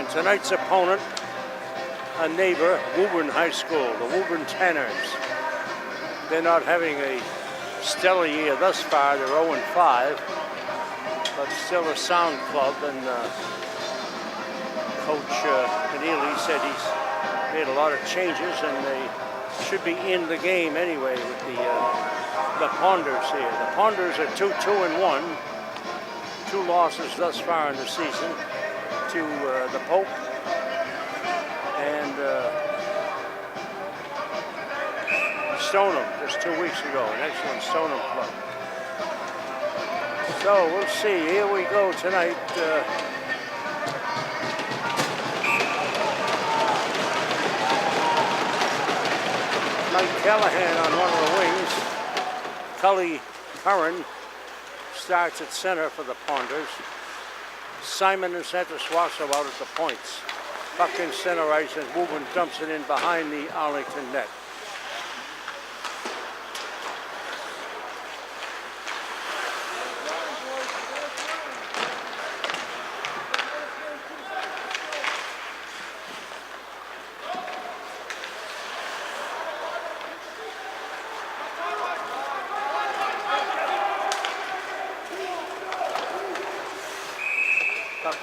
And tonight's opponent, a neighbor, Woburn High School, the Woburn Tanners. They're not having a stellar year thus far. They're 0-5, but still a sound club. And Coach Keneally said he's made a lot of changes, and they should be in the game anyway with the Ponders here. The Ponders are 2-2-1. 2 losses thus far in the season to the Pope and Stoneham just 2 weeks ago, an excellent Stoneham club. So we'll see. Here we go tonight. Mike Callahan on one of the wings. Cully Curran starts at center for the Ponders. Simon and Santa Swasso out at the points. Puck in center ice, and Woburn dumps it in behind the Arlington net.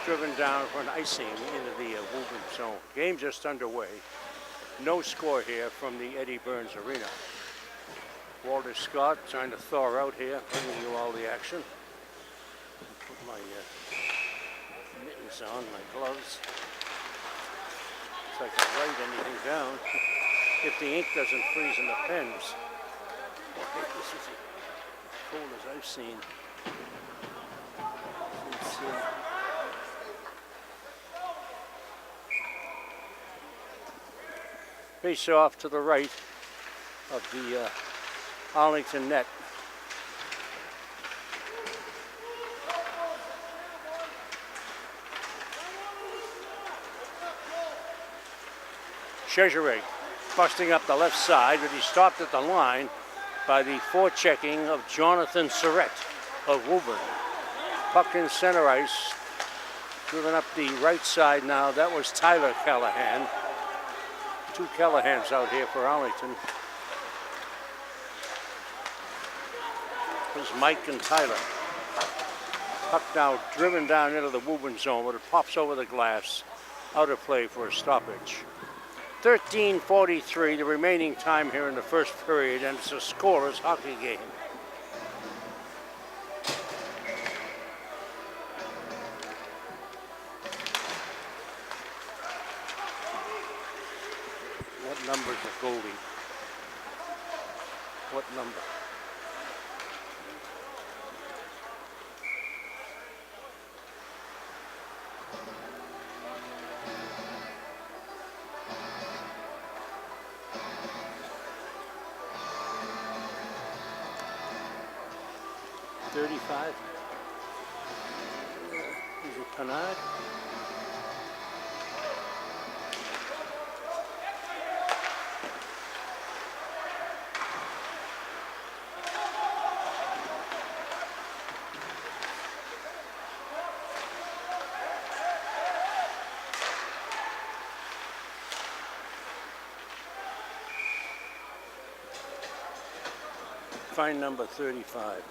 Driven down for an icing into the Woburn zone. Game just underway. No score here from the Eddie Burns Arena. Walter Scott trying to thaw out here, bringing you all the action. Put my mittens on, my gloves. So I can write anything down if the ink doesn't freeze in the pens. This is as cold as I've seen. Let's see. Face off to the right of the Arlington net. Cheshire busting up the left side, but he stopped at the line by the forechecking of Jonathan Surrett of Woburn. Puck in center ice, driven up the right side now. That was Tyler Callahan. 2 Callahans out here for Arlington. There's Mike and Tyler. Puck now driven down into the Woburn zone, but it pops over the glass. Out of play for a stoppage. 13:43, the remaining time here in the first period, and it's a scoreless hockey game. Numbers of Goldie. What number? $35. Is it Panard? Find number 35.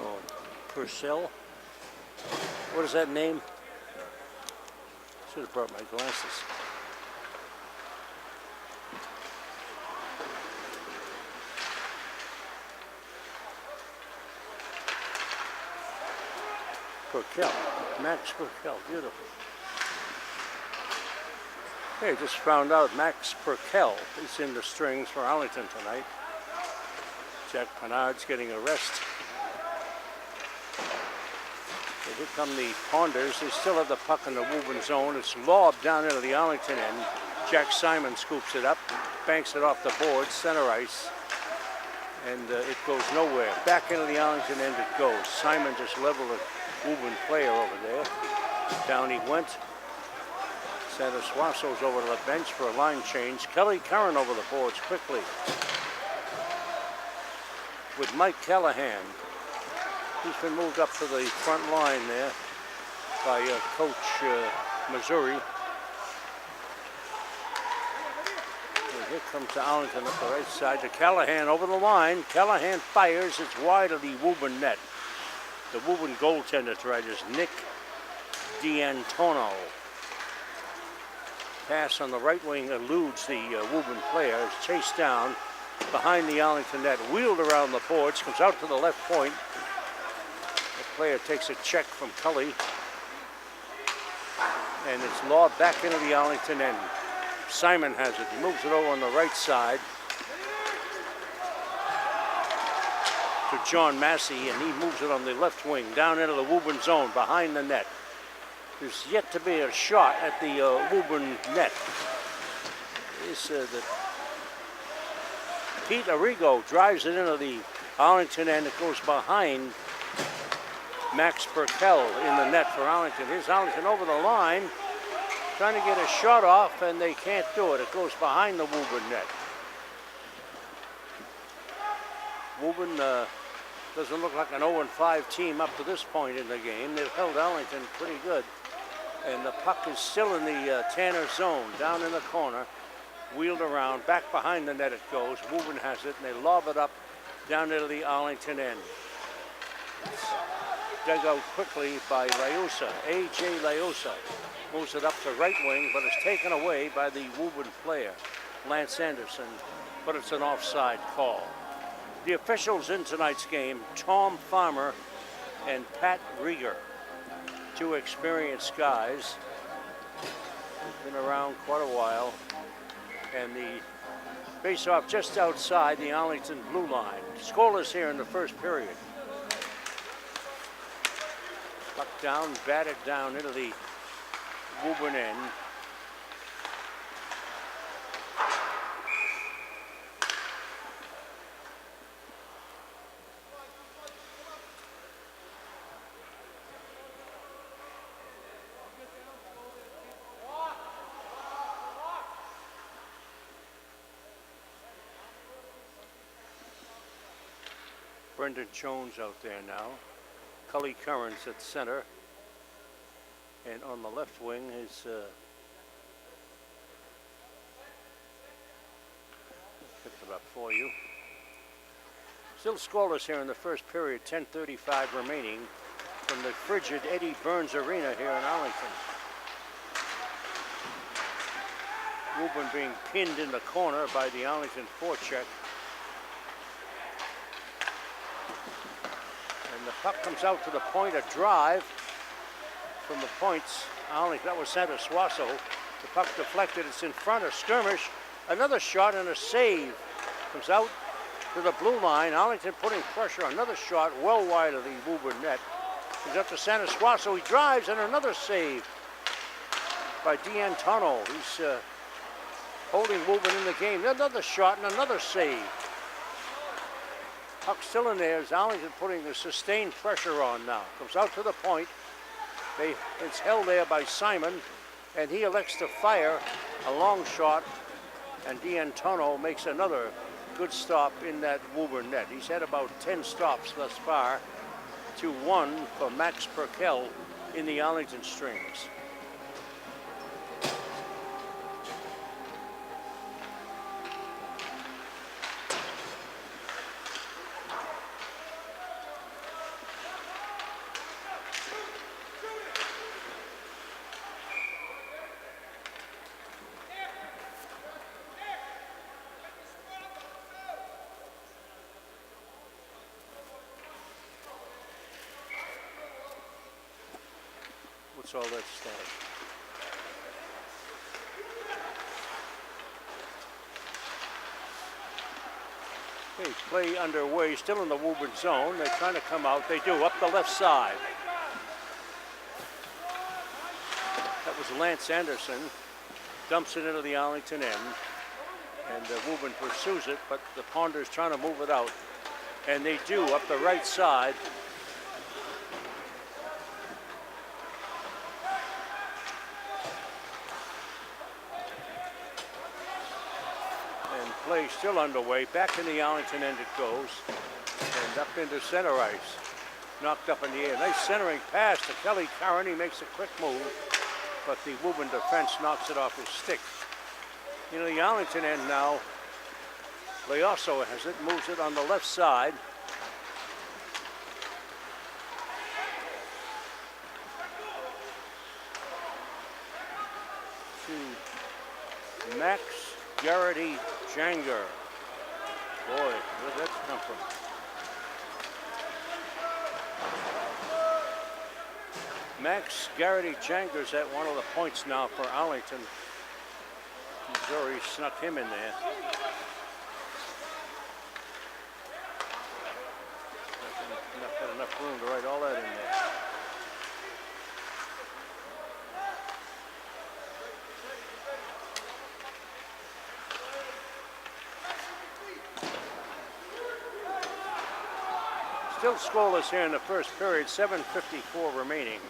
Oh, Purcell? What is that name? Should have brought my glasses. Purcell. Max Purcell, beautiful. Hey, just found out Max Purcell is in the strings for Arlington tonight. Jack Panard's getting a rest. So here come the Ponders. They still have the puck in the Woburn zone. It's lobbed down into the Arlington end. Jack Simon scoops it up, banks it off the board, center ice, and it goes nowhere. Back into the Arlington end it goes. Simon just leveled a Woburn player over there. Down he went. Santa Swasso's over to the bench for a line change. Kelly Curran over the boards quickly. with Mike Callahan. He's been moved up to the front line there by Coach Missouri. And here comes to Arlington up the right side to Callahan over the line. Callahan fires. It's wide of the Woburn net. The Woburn goaltender tonight is Nick D'Antonio. Pass on the right wing eludes the Woburn player. Is chased down behind the Arlington net. Wheeled around the boards. Comes out to the left point. The player takes a check from Cully. And it's lobbed back into the Arlington end. Simon has it. He moves it over on the right side to John Massey, and he moves it on the left wing down into the Woburn zone behind the net. There's yet to be a shot at the Woburn net. Pete Arrigo drives it into the Arlington end. It goes behind Max Burkell in the net for Arlington. Here's Arlington over the line, trying to get a shot off, and they can't do it. It goes behind the Woburn net. Woburn doesn't look like an 0-5 team up to this point in the game. They've held Arlington pretty good. And the puck is still in the Tanner zone, down in the corner. Wheeled around, back behind the net it goes. Woburn has it, and they lob it up down into the Arlington end. It's dug out quickly by Liosa. A.J. Liosa moves it up to right wing, but it's taken away by the Woburn player, Lance Anderson, but it's an offside call. The officials in tonight's game, Tom Farmer and Pat Rieger, two experienced guys. They've been around quite a while. And the face-off just outside the Arlington blue line. Scoreless here in the first period. Puck down, batted down into the Woburn end. Brendan Jones out there now. Cully Currens at center. And on the left wing is picked it up for you. Still scoreless here in the first period, 10:35 remaining from the frigid Eddie Burns Arena here in Arlington. Woburn being pinned in the corner by the Arlington forecheck. And the puck comes out to the point, a drive from the points. Arlington, that was Santa Suasso. The puck deflected, it's in front of skirmish. Another shot and a save. Comes out to the blue line. Arlington putting pressure. Another shot well wide of the Woburn net. Comes up to Santa Suasso. He drives and another save by D'Antonio. He's holding Woburn in the game. Another shot and another save. Puck still in there. Is Arlington putting the sustained pressure on now. Comes out to the point. It's held there by Simon, and he elects to fire a long shot, and D'Antonio makes another good stop in that Woburn net. He's had about 10 stops thus far to 1 for Max Burkell in the Arlington Strings. What's all that stuff? Okay, play underway, still in the Woburn zone. They're trying to come out. They do, up the left side. That was Lance Anderson. Dumps it into the Arlington end. And Woburn pursues it, but the Ponders trying to move it out. And they do, up the right side. play still underway. Back in the Arlington end it goes. And up into center ice. Knocked up in the air. Nice centering pass to Kelly Curran. He makes a quick move. But the Woburn defense knocks it off his stick. You know, the Arlington end now, Leosso has it, moves it on the left side. To Max Garrity Janger. Boy, where'd that come from? Max Garrity Janger's at one of the points now for Arlington. He's already snuck him in there. Not got enough room to write all that in there. Still scoreless here in the first period, 7:54 remaining.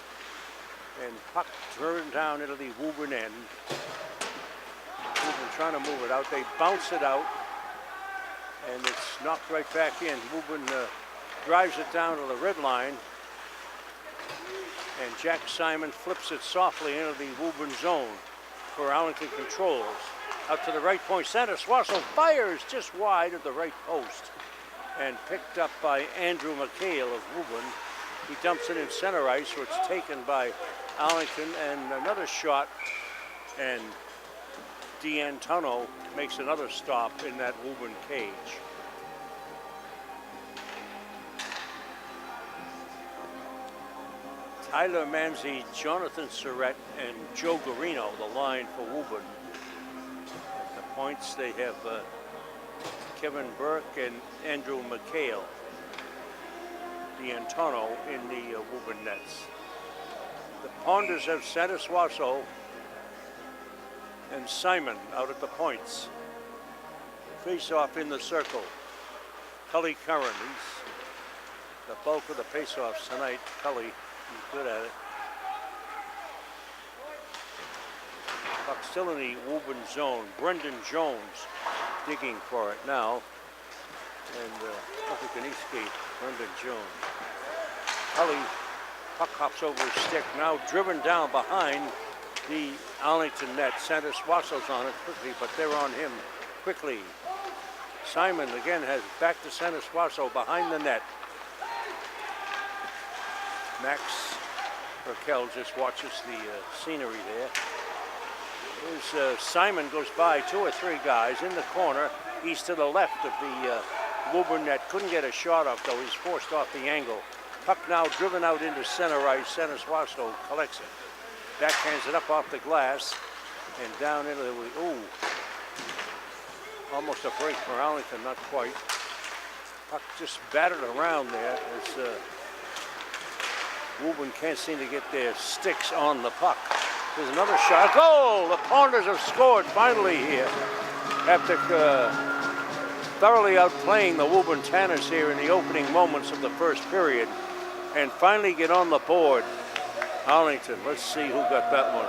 And puck turned down into the Woburn end. Woburn trying to move it out. They bounce it out, and it's knocked right back in. Woburn drives it down to the red line, and Jack Simon flips it softly into the Woburn zone for Arlington controls. Out to the right point center. Swasso fires just wide at the right post, and picked up by Andrew McHale of Woburn. He dumps it in center ice, where it's taken by Arlington, and another shot, and D'Antonio makes another stop in that Woburn cage. Tyler Manzi, Jonathan Surrett, and Joe Garino, the line for Woburn. At the points, they have Kevin Burke and Andrew McHale. D'Antonio in the Woburn nets. The Ponders have center Swasso and Simon out at the points. Face off in the circle. Cully Curran, he's the bulk of the face-offs tonight. Cully, he's good at it. Puck still in the Woburn zone. Brendan Jones digging for it now. And he can escape. Brendan Jones. Cully, puck hops over his stick. Now driven down behind the Arlington net. Center Swasso's on it quickly, but they're on him quickly. Simon again has back to center Swasso behind the net. Max Raquel just watches the scenery there. Here's Simon goes by two or three guys in the corner. He's to the left of the Woburn net. Couldn't get a shot off though. He's forced off the angle. Puck now driven out into center ice. Center Swasso collects it. Backhands it up off the glass and down into the, ooh. Almost a break for Arlington, not quite. Puck just battered around there as Woburn can't seem to get their sticks on the puck. There's another shot. Goal! The Ponders have scored finally here after thoroughly outplaying the Woburn Tanners here in the opening moments of the first period, and finally get on the board. Arlington, let's see who got that one.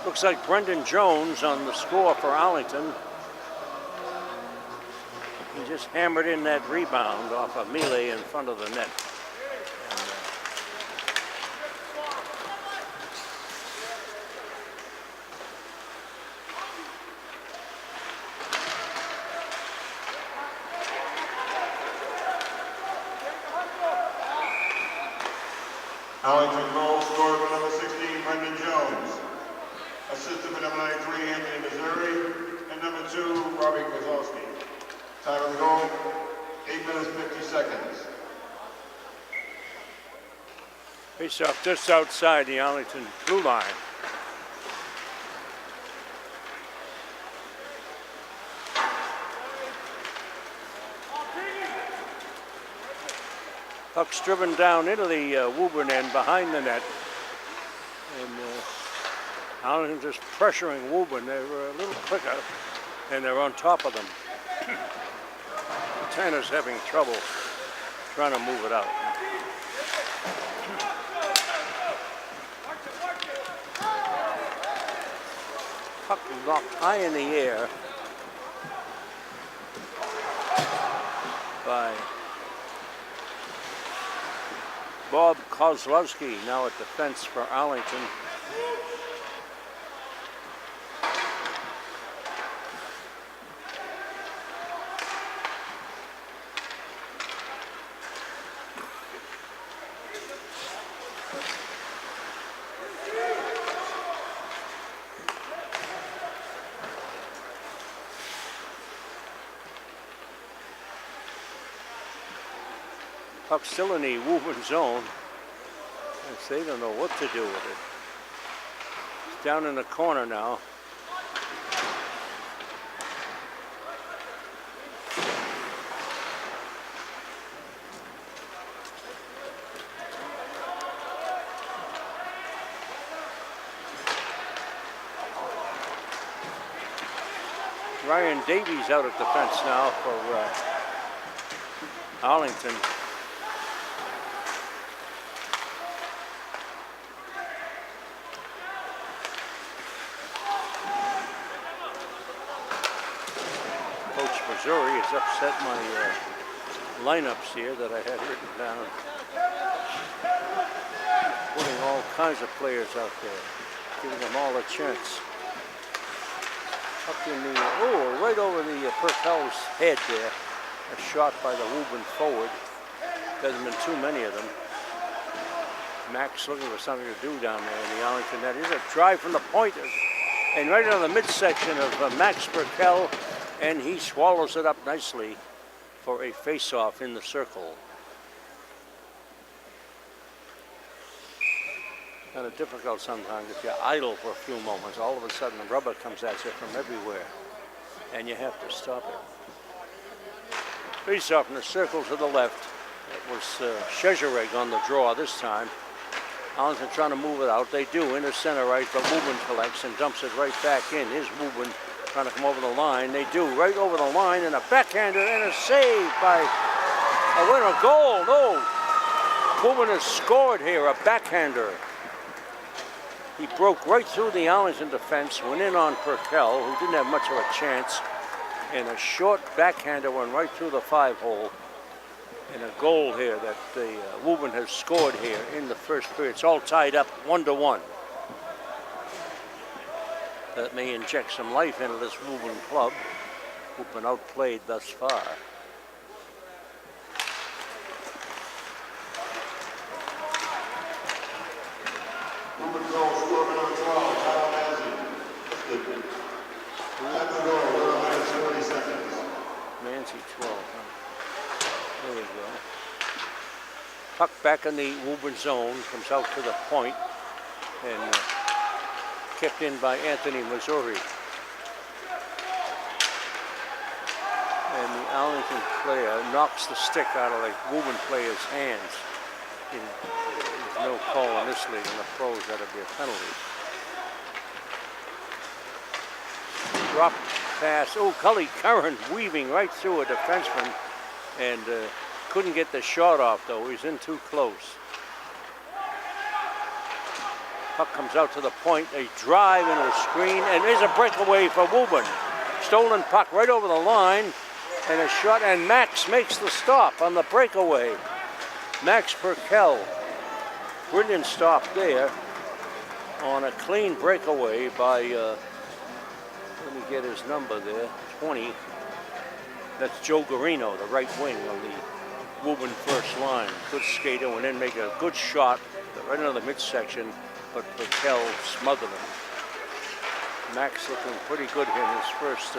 Looks like Brendan Jones on the score for Arlington. He just hammered in that rebound off a melee in front of the net. Arlington goal scored by number 16, Brendan Jones. Assisted by number 93, Anthony Missouri, and number 2, Robbie Kozlowski. Time of the goal, 8 minutes, 50 seconds. Face off just outside the Arlington blue line. Puck's driven down into the Woburn end behind the net. And Arlington just pressuring Woburn. They were a little quicker and they're on top of them. Tanner's having trouble trying to move it out. knocked high in the air by Bob Kozlowski, now at defense for Arlington. Puck still in the Woburn zone. They don't know what to do with it. It's down in the corner now. Ryan Davies out at defense now for Arlington. Missouri has upset my lineups here that I had written down. Putting all kinds of players out there, giving them all a chance. Up in the, right over the Purcell's head there. A shot by the Woburn forward. Hasn't been too many of them. Max looking for something to do down there in the Arlington net. Here's a drive from the point, and right into the midsection of Max Purcell. And he swallows it up nicely for a face-off in the circle. Kind of difficult sometimes if you're idle for a few moments. All of a sudden, rubber comes at you from everywhere, and you have to stop it. Face-off in the circle to the left. It was Shezhereg on the draw this time. Arlington trying to move it out. They do into center right, but Woburn collects and dumps it right back in. Here's Woburn trying to come over the line. They do, right over the line, and a backhander and a save by a winner goal. No, Woburn has scored here, a backhander. He broke right through the Arlington defense, went in on Purcell, who didn't have much of a chance, and a short backhander went right through the 5-hole. And a goal here that the Woburn has scored here in the first period. It's all tied up 1-1. That may inject some life into this Woburn club, who've been outplayed thus far. Woburn goal scored on 12, Kyle Mazzy. At the goal, 1 minute 40 seconds. Manzi 12, huh? There you go. Puck back in the Woburn zone, comes out to the point, and kept in by Anthony Missouri. And the Arlington player knocks the stick out of the Woburn player's hands. There's no call in this league, and the pros, that'll be a penalty. Drop pass. Oh, Cully Curran weaving right through a defenseman, and couldn't get the shot off, though. He's in too close. Puck comes out to the point, a drive into a screen, and there's a breakaway for Woburn. Stolen puck right over the line, and a shot, and Max makes the stop on the breakaway. Max Purcell, brilliant stop there on a clean breakaway by, let me get his number there, 20. That's Joe Garino, the right wing on the Woburn first line. Good skater, and then make a good shot right into the midsection, but Purcell smothered him. Max looking pretty good here in his first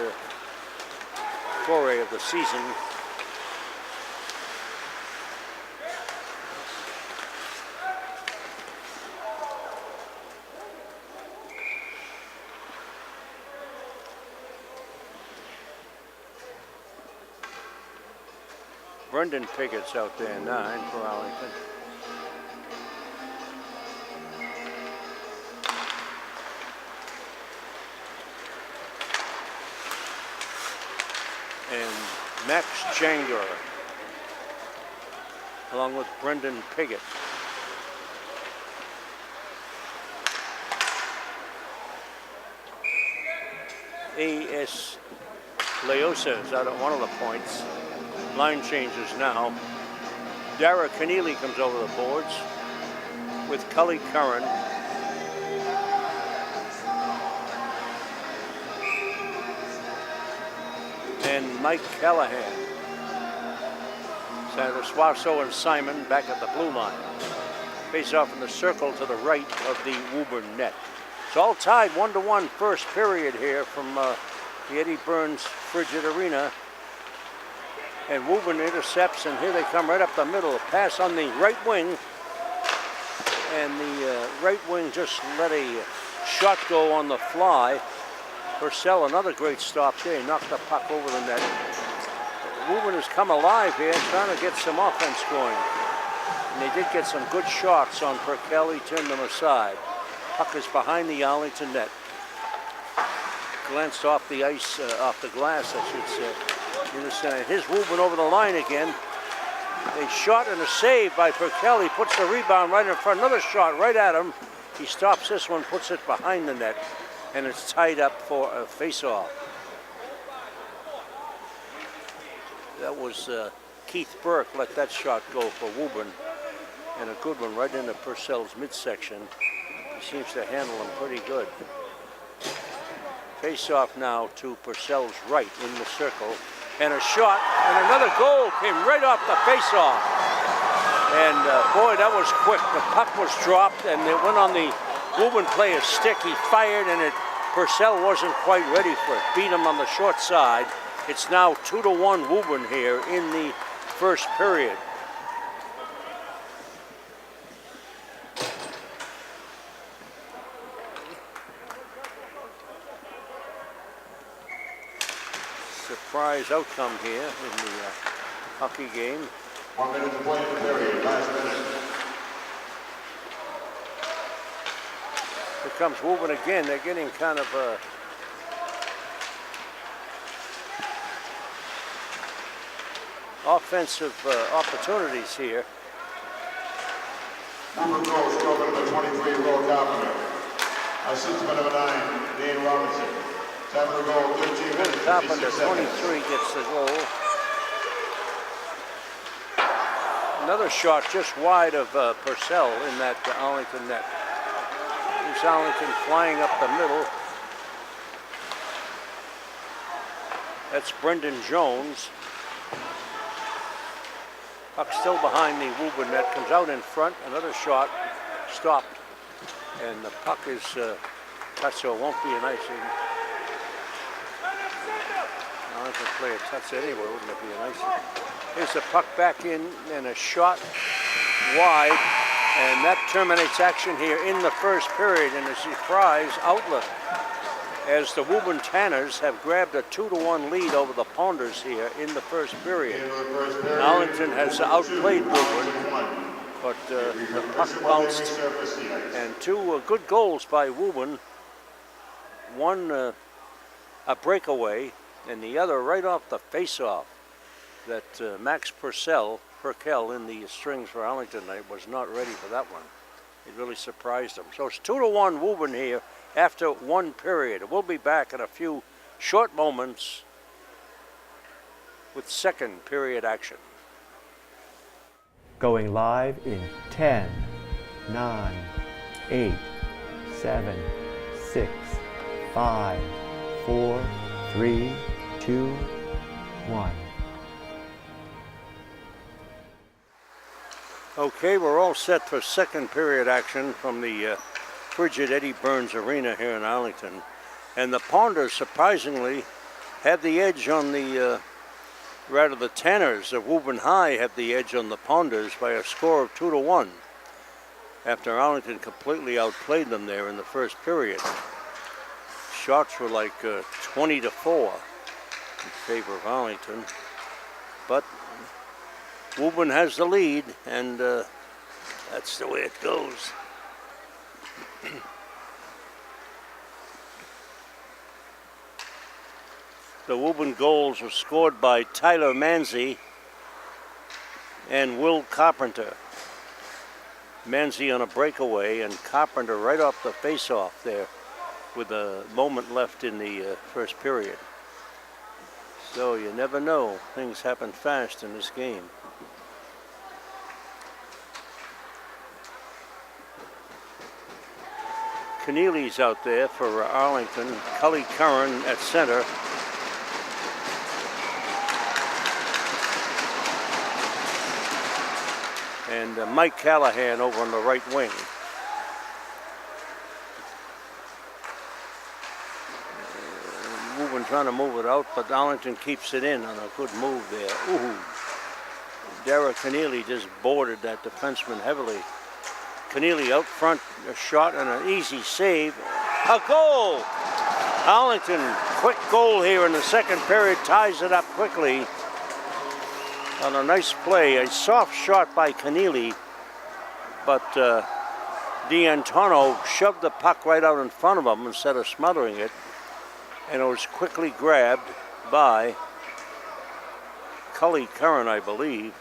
foray of the season. Brendan Piggott's out there, 9 for Arlington. And Max Janger, along with Brendan Piggott. A.S. Leosa is out at one of the points. Line changes now. Dara Keneally comes over the boards with Cully Curran. And Mike Callahan. Sandra Suazo and Simon back at the blue line. Face off in the circle to the right of the Woburn net. It's all tied 1-1 first period here from the Eddie Burns Frigid Arena. And Woburn intercepts, and here they come right up the middle. A pass on the right wing. And the right wing just let a shot go on the fly. Purcell, another great stop there. He knocked the puck over the net. Woburn has come alive here, trying to get some offense going. And they did get some good shots on Purcell. He turned them aside. Puck is behind the Arlington net. Glanced off the ice, off the glass, I should say. Here's Woburn over the line again. A shot and a save by Purcell. He puts the rebound right in front. Another shot right at him. He stops this one, puts it behind the net, and it's tied up for a face-off. That was Keith Burke let that shot go for Woburn, and a good one right into Purcell's midsection. He seems to handle him pretty good. Face-off now to Purcell's right in the circle, and a shot, and another goal came right off the face-off. And boy, that was quick. The puck was dropped, and it went on the Woburn player's stick. He fired, and Purcell wasn't quite ready for it. Beat him on the short side. It's now 2-1 Woburn here in the first period. Surprise outcome here in the hockey game. 1 minute to play in the period, last minute. Here comes Woburn again. They're getting kind of offensive opportunities here. Woburn goal scored by number 23, Will Carpenter. Assistant by number 9, Dane Robinson. Time of the goal, 13 minutes, Carpenter, 56 seconds. 23, gets the goal. Another shot just wide of Purcell in that Arlington net. Here's Arlington flying up the middle. That's Brendan Jones. Puck still behind the Woburn net, comes out in front. Another shot, stopped. And the puck is touched, so it won't be an icing. I can play a touch anywhere, wouldn't it be a nice? Here's the puck back in and a shot wide, and that terminates action here in the first period in a surprise outlet as the Woburn Tanners have grabbed a 2-1 lead over the Ponders here in the first period. Arlington has outplayed Woburn, but the puck bounced, and two good goals by Woburn. One a breakaway, and the other right off the face-off that Max Purcell in the strings for Arlington tonight was not ready for that one. It really surprised him. So it's 2-1 Woburn here after one period. We'll be back in a few short moments with second period action. Going live in 10, 9, 8, 7, 6, 5, 4, 3, 2, 1. Okay, we're all set for second period action from the frigid Eddie Burns Arena here in Arlington. And the Ponders, surprisingly, have the edge on the, rather the Tanners of Woburn High have the edge on the Ponders by a score of 2-1 after Arlington completely outplayed them there in the first period. Shots were like 20-4 in favor of Arlington, but Woburn has the lead, and that's the way it goes. The Woburn goals were scored by Tyler Manzi and Will Carpenter. Manzi on a breakaway, and Carpenter right off the face-off there with a moment left in the first period. So you never know. Things happen fast in this game. Keneally's out there for Arlington. Cully Curran at center. And Mike Callahan over on the right wing. Woburn trying to move it out, but Arlington keeps it in on a good move there. Ooh. Derek Keneally just boarded that defenseman heavily. Keneally out front, a shot and an easy save. A goal! Arlington, quick goal here in the second period, ties it up quickly on a nice play. A soft shot by Keneally, but D'Antonio shoved the puck right out in front of him instead of smothering it, and it was quickly grabbed by Cully Curran, I believe.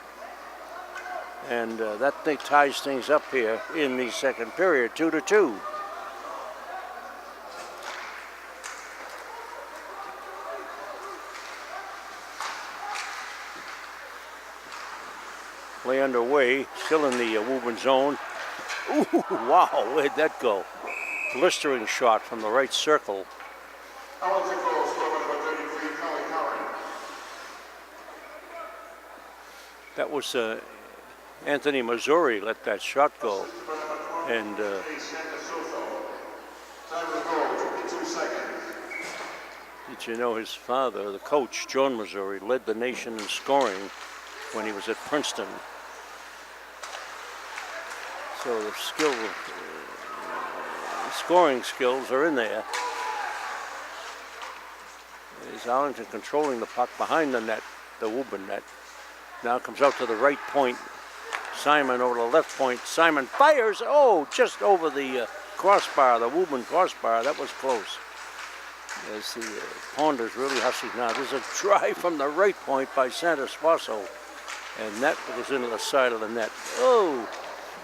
And that thing ties things up here in the second period, 2-2. Play underway, still in the Woburn zone. Ooh, wow, where'd that go? Blistering shot from the right circle. Arlington goal, scorer number 33, Cully Curran. That was Anthony Missouri let that shot go. And Time of the goal, 52 seconds. did you know his father, the coach, John Missouri, led the nation in scoring when he was at Princeton. So the scoring skills are in there. Is Arlington controlling the puck behind the net, the Woburn net. Now comes out to the right point. Simon over the left point. Simon fires. Oh, just over the crossbar, the Woburn crossbar. That was close. As the Ponders really hustling now. There's a drive from the right point by Santa Suazo, and that was into the side of the net. Oh,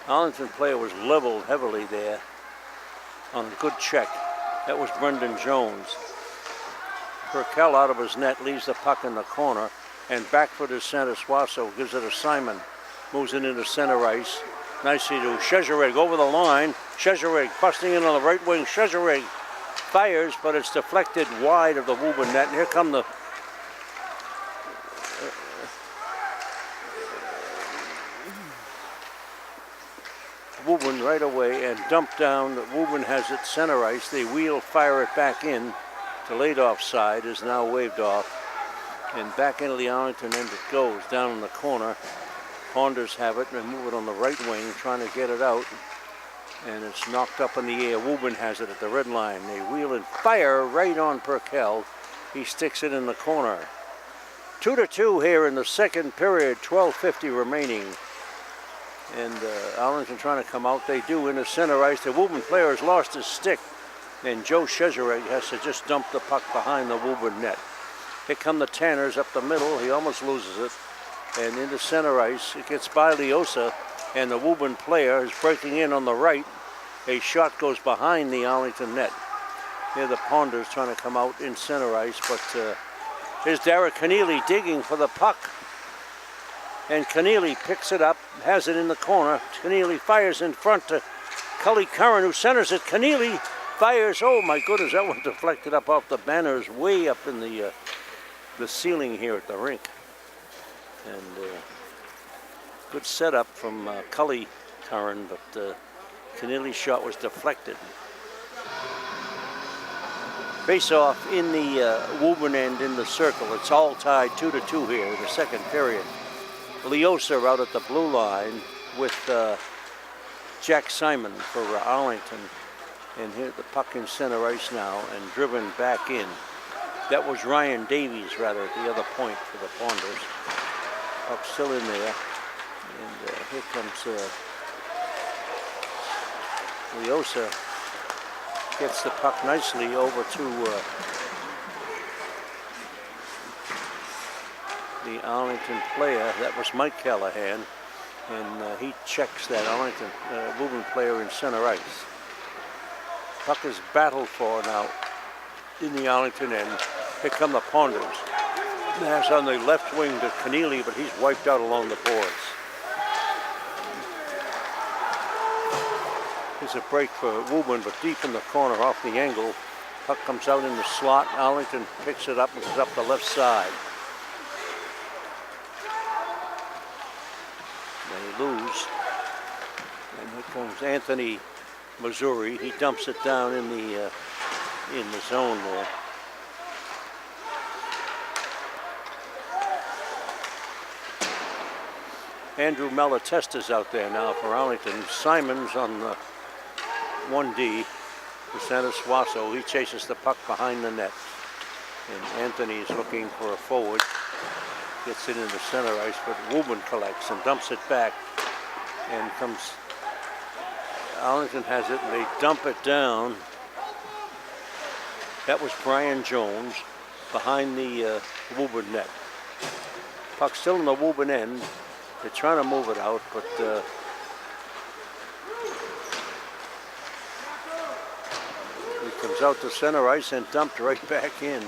Arlington player was leveled heavily there on a good check. That was Brendan Jones. Perkel out of his net, leaves the puck in the corner, and backfoot is Santa Suazo, gives it to Simon. Moves it into center ice. Nicely to Chezerig over the line. Chezerig busting in on the right wing. Chezerig fires, but it's deflected wide of the Woburn net. And here come the Woburn right away and dumped down. Woburn has it center ice. They wheel, fire it back in. The laid-off side is now waved off. And back into the Arlington end it goes, down in the corner. Ponders have it and move it on the right wing, trying to get it out. And it's knocked up in the air. Woburn has it at the red line. They wheel and fire right on Perkel. He sticks it in the corner. 2-2 here in the second period, 12:50 remaining. And Arlington trying to come out. They do in the center ice. The Woburn player has lost his stick. And Joe Chezerig has to just dump the puck behind the Woburn net. Here come the Tanners up the middle. He almost loses it. And into center ice, it gets by Leosa, and the Woburn player is breaking in on the right. A shot goes behind the Arlington net. Here the Ponders trying to come out in center ice, but here's Derek Keneally digging for the puck. And Keneally picks it up, has it in the corner. Keneally fires in front to Cully Curran, who centers it. Keneally fires, oh my goodness, that one deflected up off the banners way up in the ceiling here at the rink. And good setup from Cully Curran, but Keneally's shot was deflected. Face-off in the Woburn end in the circle. It's all tied 2-2 here in the second period. Leosa out at the blue line with Jack Simon for Arlington. And here the puck in center ice now and driven back in. That was Ryan Davies, rather, at the other point for the Ponders. Puck still in there. And here comes Leosa. Gets the puck nicely over to the Arlington player. That was Mike Callahan. And he checks that Arlington Woburn player in center ice. Puck is battled for now in the Arlington end. Here come the Ponders. That's on the left wing to Keneally, but he's wiped out along the boards. Here's a break for Woburn, but deep in the corner off the angle. Puck comes out in the slot. Arlington picks it up and goes up the left side. They lose. And here comes Anthony Missouri. He dumps it down in the zone there. Andrew Malatesta's out there now for Arlington. Simons on the 1D for Santa Suaso. He chases the puck behind the net. And Anthony is looking for a forward. Gets it into center ice, but Woburn collects and dumps it back. And comes, Arlington has it, and they dump it down. That was Brian Jones behind the Woburn net. Puck still in the Woburn end. They're trying to move it out, but it comes out to center ice and dumped right back in.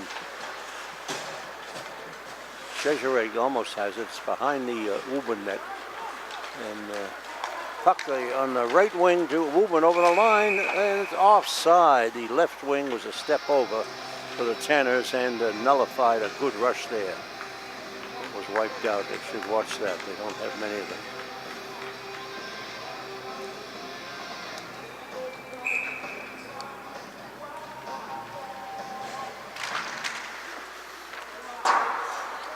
Chezereg almost has it. It's behind the Woburn net. And puck on the right wing to Woburn over the line, and it's offside. The left wing was a step over for the Tanners and nullified a good rush there. Was wiped out. They should watch that. They don't have many of them.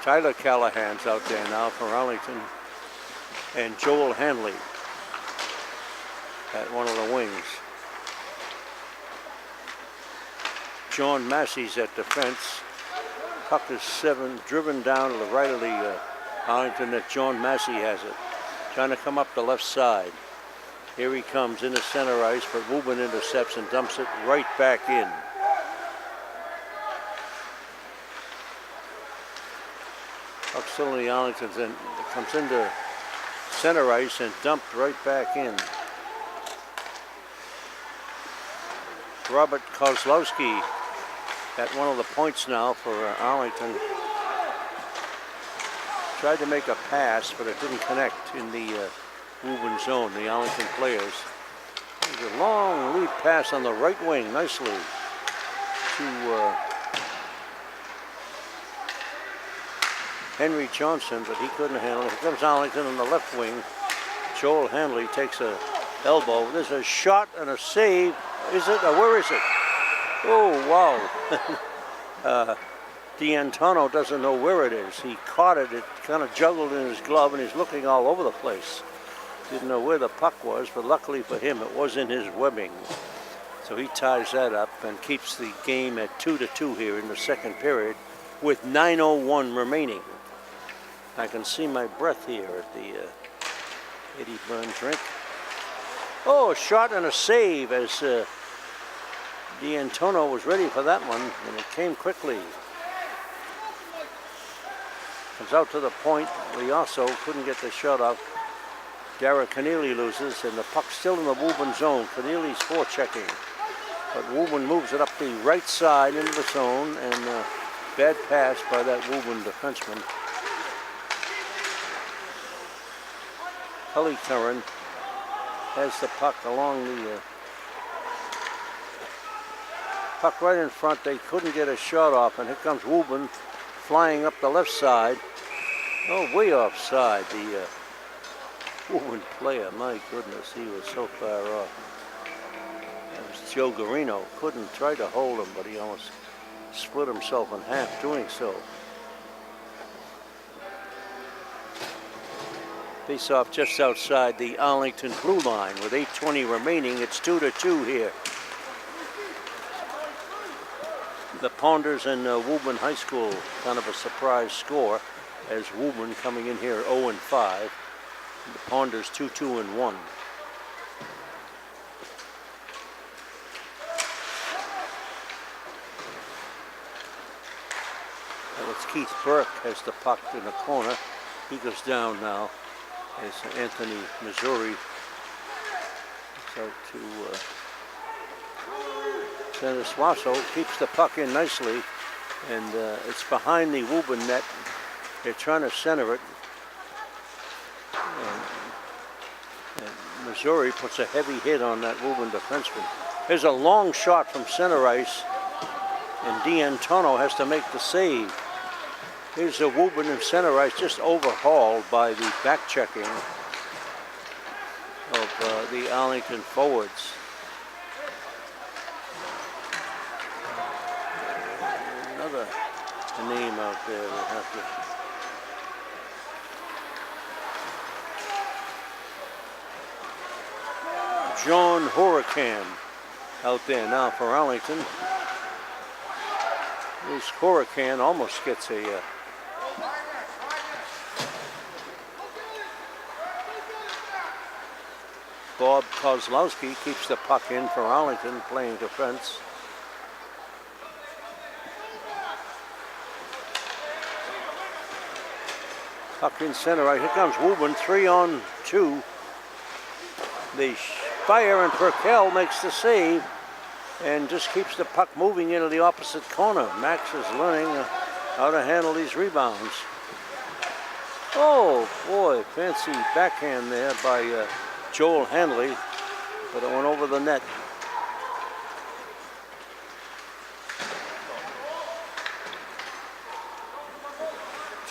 Tyler Callahan's out there now for Arlington, and Joel Hanley at one of the wings. John Massey's at defense. Puck is driven down to the right of the Arlington net. John Massey has it. Trying to come up the left side. Here he comes into center ice, but Woburn intercepts and dumps it right back in. Puck still in the Arlington's end. It comes into center ice and dumped right back in. Robert Kozlowski at one of the points now for Arlington. Tried to make a pass, but it didn't connect in the Woburn zone, the Arlington players. There's a long lead pass on the right wing, nicely, to Henry Johnson, but he couldn't handle it. Here comes Arlington on the left wing. Joel Hanley takes a elbow. There's a shot and a save. Is it? Or where is it? Oh, wow. D'Antonio doesn't know where it is. He caught it. It kind of juggled in his glove, and he's looking all over the place. Didn't know where the puck was, but luckily for him, it was in his webbing. So he ties that up and keeps the game at 2-2 here in the second period with 9:01 remaining. I can see my breath here at the Eddie Byrne drink. Oh, a shot and a save as D'Antonio was ready for that one, and it came quickly. Comes out to the point. Liasso couldn't get the shot off. Dara Keneally loses, and the puck's still in the Woburn zone. Keneally's forechecking, but Woburn moves it up the right side into the zone, and bad pass by that Woburn defenseman. Cully Curran has the puck along the puck right in front. They couldn't get a shot off, and here comes Woburn flying up the left side. Oh, way offside. The Woburn player, my goodness, he was so far off. That was Joe Garino. Couldn't try to hold him, but he almost split himself in half doing so. Face off just outside the Arlington blue line with 8:20 remaining. It's 2-2 here. The Ponders and Woburn High School, kind of a surprise score, as Woburn coming in here 0-5. The Ponders 2-2-1. Well, it's Keith Burke has the puck in the corner. He goes down now as Anthony Missouri. It's out to Center Swasso keeps the puck in nicely, and it's behind the Woburn net. They're trying to center it. And Missouri puts a heavy hit on that Woburn defenseman. There's a long shot from center ice, and D'Antonio has to make the save. Here's a Woburn in center ice, just overhauled by the back checking of the Arlington forwards. Another name out there we'll have to. John Hurricane out there now for Arlington. This Hurricane almost gets a Bob Kozlowski keeps the puck in for Arlington, playing defense. Puck in center right. Here comes Woburn, 3-on-2. They fire, and Perkel makes the save and just keeps the puck moving into the opposite corner. Max is learning how to handle these rebounds. Oh boy, fancy backhand there by Joel Hanley, but it went over the net.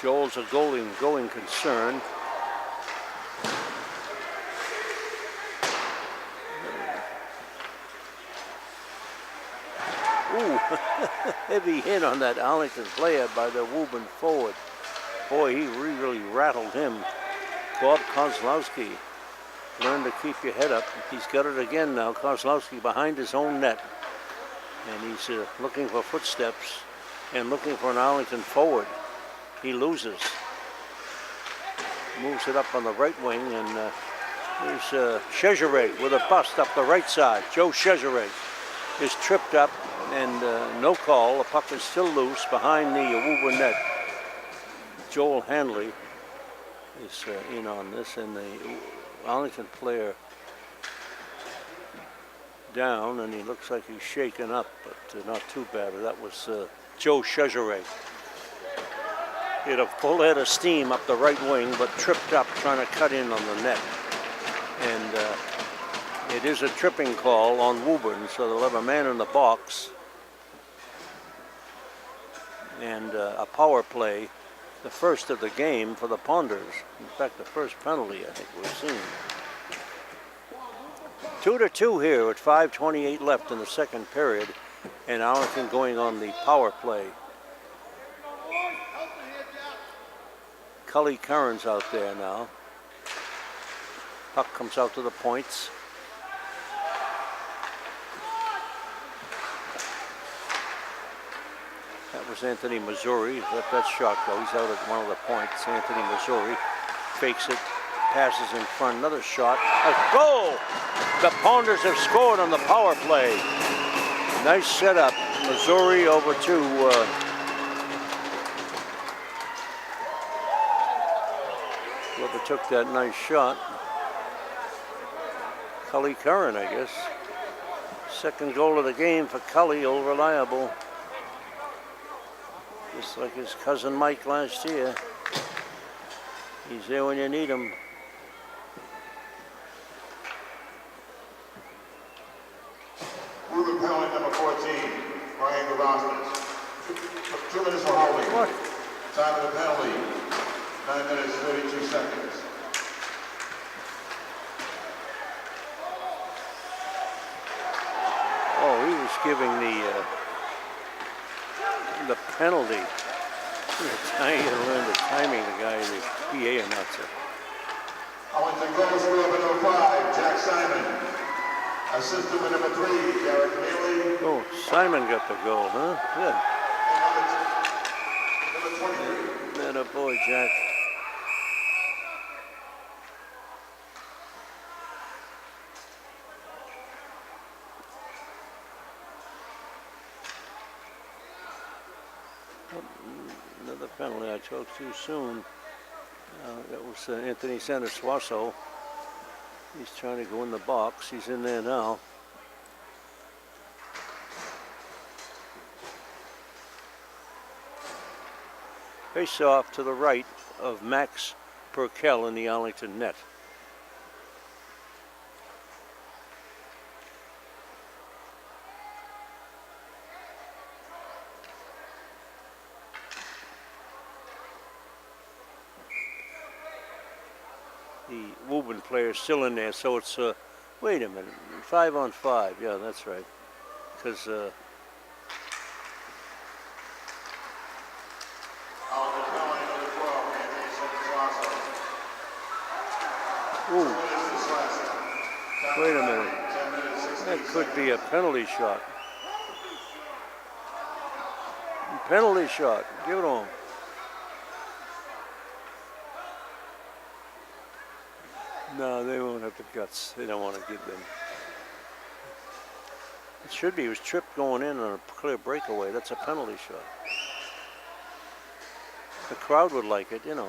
Joel's a going concern. Ooh, heavy hit on that Arlington player by the Woburn forward. Boy, he really rattled him. Bob Kozlowski, learn to keep your head up. He's got it again now. Kozlowski behind his own net. And he's looking for footsteps and looking for an Arlington forward. He loses. Moves it up on the right wing, and there's Chezereg with a bust up the right side. Joe Chezereg is tripped up, and no call. The puck is still loose behind the Woburn net. Joel Hanley is in on this, and the Arlington player down, and he looks like he's shaken up, but not too bad. That was Joe Chezereg. He had a full head of steam up the right wing, but tripped up trying to cut in on the net. And it is a tripping call on Woburn, so they'll have a man in the box. And a power play, the first of the game for the Ponders. In fact, the first penalty I think we've seen. 2-2 here with 5:28 left in the second period, and Arlington going on the power play. Cully Curran's out there now. Puck comes out to the points. That was Anthony Missouri. Let that shot go. He's out at one of the points. Anthony Missouri fakes it, passes in front. Another shot. A goal! The Ponders have scored on the power play. Nice setup. Missouri over to whoever took that nice shot. Cully Curran, I guess. Second goal of the game for Cully, old reliable. Just like his cousin Mike last year. He's there when you need him. Ruben penalty number 14, Ryan Garostas. 2 minutes for holding. What? Time of the penalty, 9 minutes, 32 seconds. Oh, he was giving the penalty. I gotta learn the timing, the guy, the PA announcer. Arlington goal scorer number 5, Jack Simon. Assistant with number 3, Derek Neely. Oh, Simon got the goal, huh? Good. And number 23. That a boy, Jack. Another penalty. I spoke too soon. That was Anthony Center Swasso. He's trying to go in the box. He's in there now. Face off to the right of Max Perkel in the Arlington net. The Woburn player is still in there, so it's, wait a minute, 5-on-5, yeah, that's right. Because, Out of the penalty number 12, Anthony Santolasso. ooh, This is last. wait a minute, 10 minutes, 16 that could seconds. be a penalty shot. Penalty shot, give it on. No, they won't have the guts. They don't want to give them. It should be. He was tripped going in on a clear breakaway. That's a penalty shot. The crowd would like it, you know.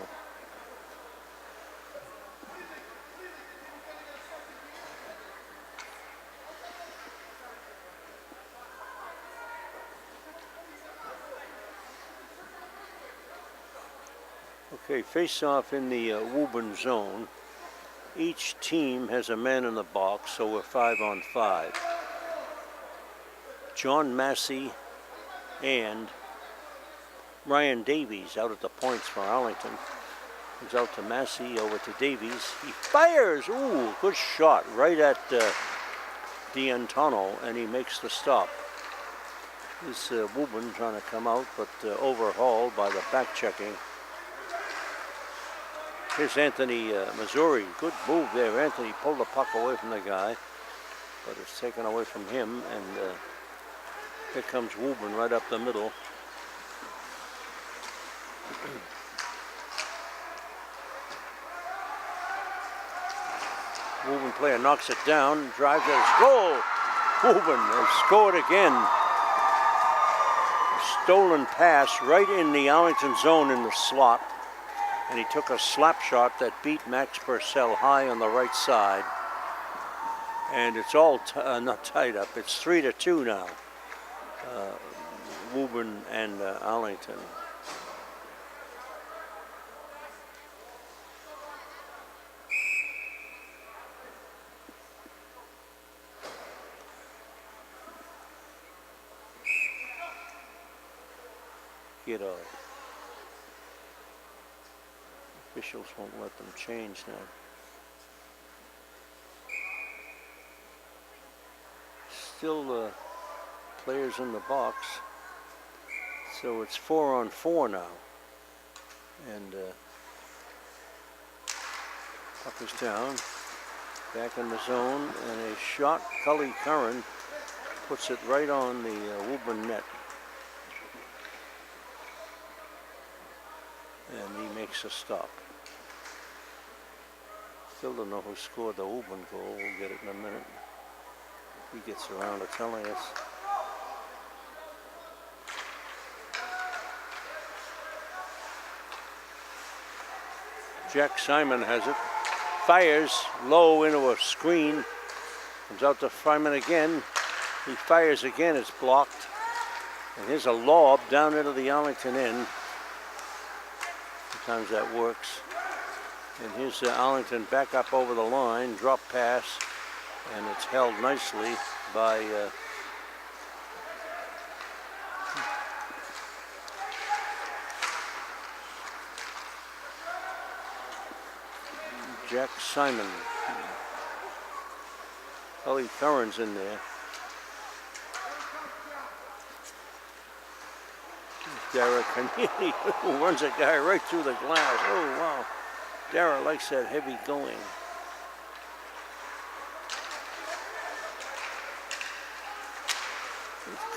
Okay, face off in the Woburn zone. Each team has a man in the box, so we're 5-on-5. John Massey and Ryan Davies out at the points for Arlington. Comes out to Massey, over to Davies. He fires! Ooh, good shot right at D'Antano, and he makes the stop. This Woburn trying to come out, but overhauled by the back checking. Here's Anthony Missouri. Good move there. Anthony pulled the puck away from the guy, but it's taken away from him, and here comes Woburn right up the middle. Woburn player knocks it down, drives it, goal! Woburn has scored again. A stolen pass right in the Arlington zone in the slot. And he took a slap shot that beat Max Purcell high on the right side. And it's all not tied up. It's 3-2 now. Woburn and Arlington. Get off. Officials won't let them change now. Still players in the box. So it's 4-on-4 now. And puck is down. Back in the zone. And a shot, Cully Curran puts it right on the Woburn net. And he makes a stop. Still don't know who scored the Woburn goal. We'll get it in a minute. He gets around to telling us. Jack Simon has it. Fires low into a screen. Comes out to Fryman again. He fires again. It's blocked. And here's a lob down into the Arlington end. Sometimes that works. And here's Arlington back up over the line, drop pass, and it's held nicely by Jack Simon. Cully Curran's in there. Dara Keneally, who runs a guy right through the glass. Oh, wow. Dara likes that heavy going.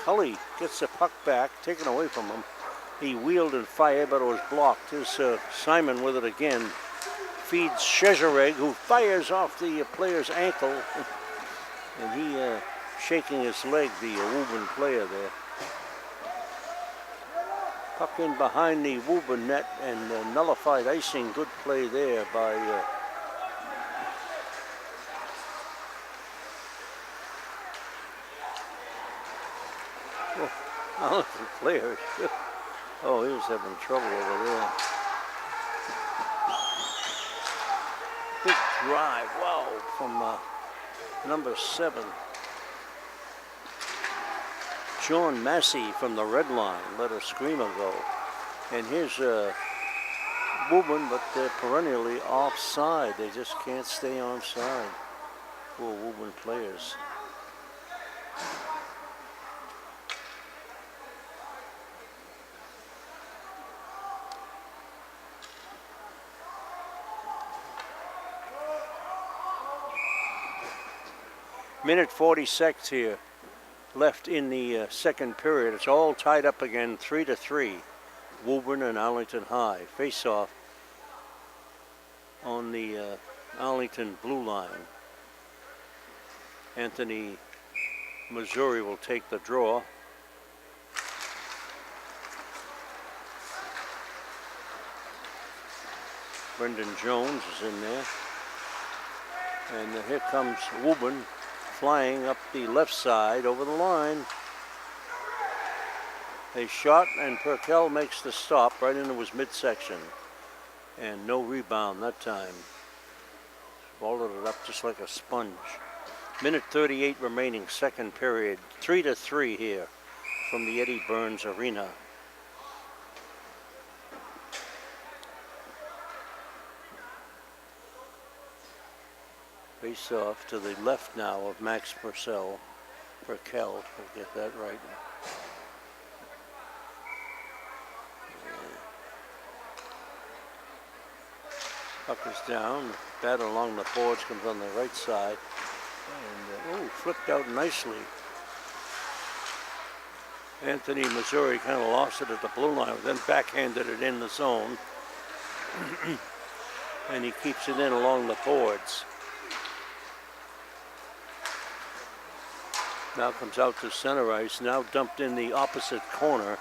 Cully gets the puck back, taken away from him. He wheeled and fired, but it was blocked. Here's Simon with it again. Feeds Shezareg, who fires off the player's ankle. And he shaking his leg, the Woburn player there. Puck in behind the Woburn net and nullified icing. Good play there by Arlington players. Oh, he was having trouble over there. Big drive, wow, from number 7. John Massey from the red line let a screamer go. And here's Woburn, but they're perennially offside. They just can't stay onside. Poor Woburn players. Minute 46 here left in the second period. It's all tied up again, 3-3. Woburn and Arlington High face off on the Arlington blue line. Anthony, Missouri will take the draw. Brendan Jones is in there. And here comes Woburn flying up the left side over the line. A shot, and Perkel makes the stop right into his midsection. And no rebound that time. Followed it up just like a sponge. Minute 38 remaining, second period. 3-3 here from the Eddie Burns Arena. Face off to the left now of Max Perkel. We'll get that right. Puck is down. Battle along the boards comes on the right side. And flipped out nicely. Anthony, Missouri kind of lost it at the blue line, then backhanded it in the zone. And he keeps it in along the boards. Now comes out to center ice, now dumped in the opposite corner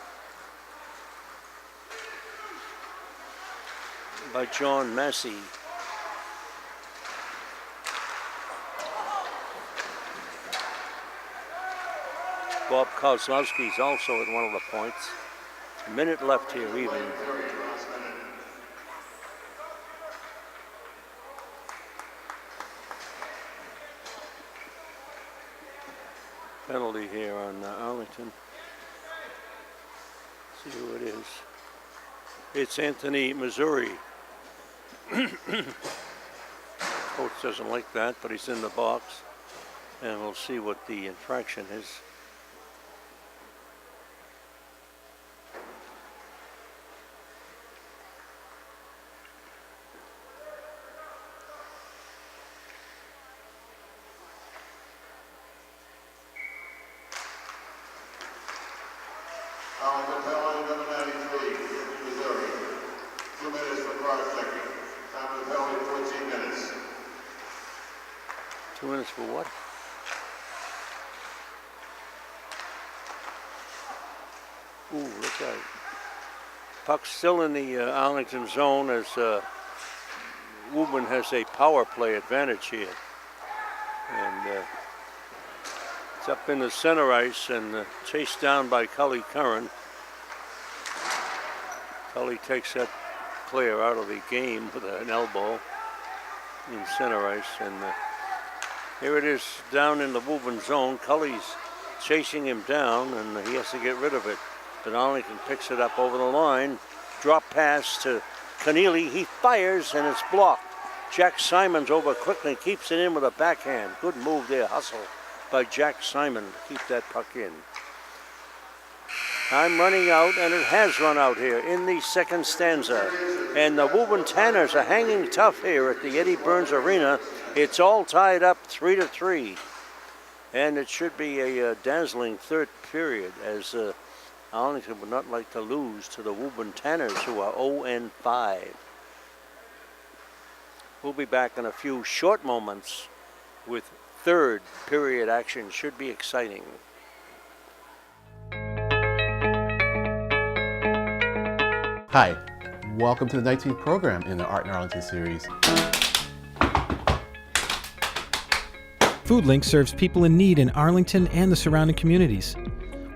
by John Massey. Bob Kozlowski's also at one of the points. A minute left here even. Penalty here on Arlington. See who it is. It's Anthony, Missouri. Coach doesn't like that, but he's in the box. And we'll see what the infraction is. Number 93, Missouri. 2 minutes for cross-checking. Time of the penalty, 14 minutes. 2 minutes for what? Ooh, look out. Puck's still in the Arlington zone as Woburn has a power play advantage here. And it's up in the center ice and chased down by Cully Curran. Cully takes that player out of the game with an elbow in center ice. And here it is down in the Woburn zone. Cully's chasing him down and he has to get rid of it. But Arlington picks it up over the line. Drop pass to Keneally. He fires and it's blocked. Jack Simons over quickly, keeps it in with a backhand. Good move there, hustle by Jack Simon to keep that puck in. Time running out, and it has run out here in the second stanza. And the Woburn Tanners are hanging tough here at the Eddie Burns Arena. It's all tied up 3-3. And it should be a dazzling third period as Arlington would not like to lose to the Woburn Tanners, who are 0-5. We'll be back in a few short moments with third period action. Should be exciting. Hi, welcome to the 19th program in the Art in Arlington series. FoodLink serves people in need in Arlington and the surrounding communities.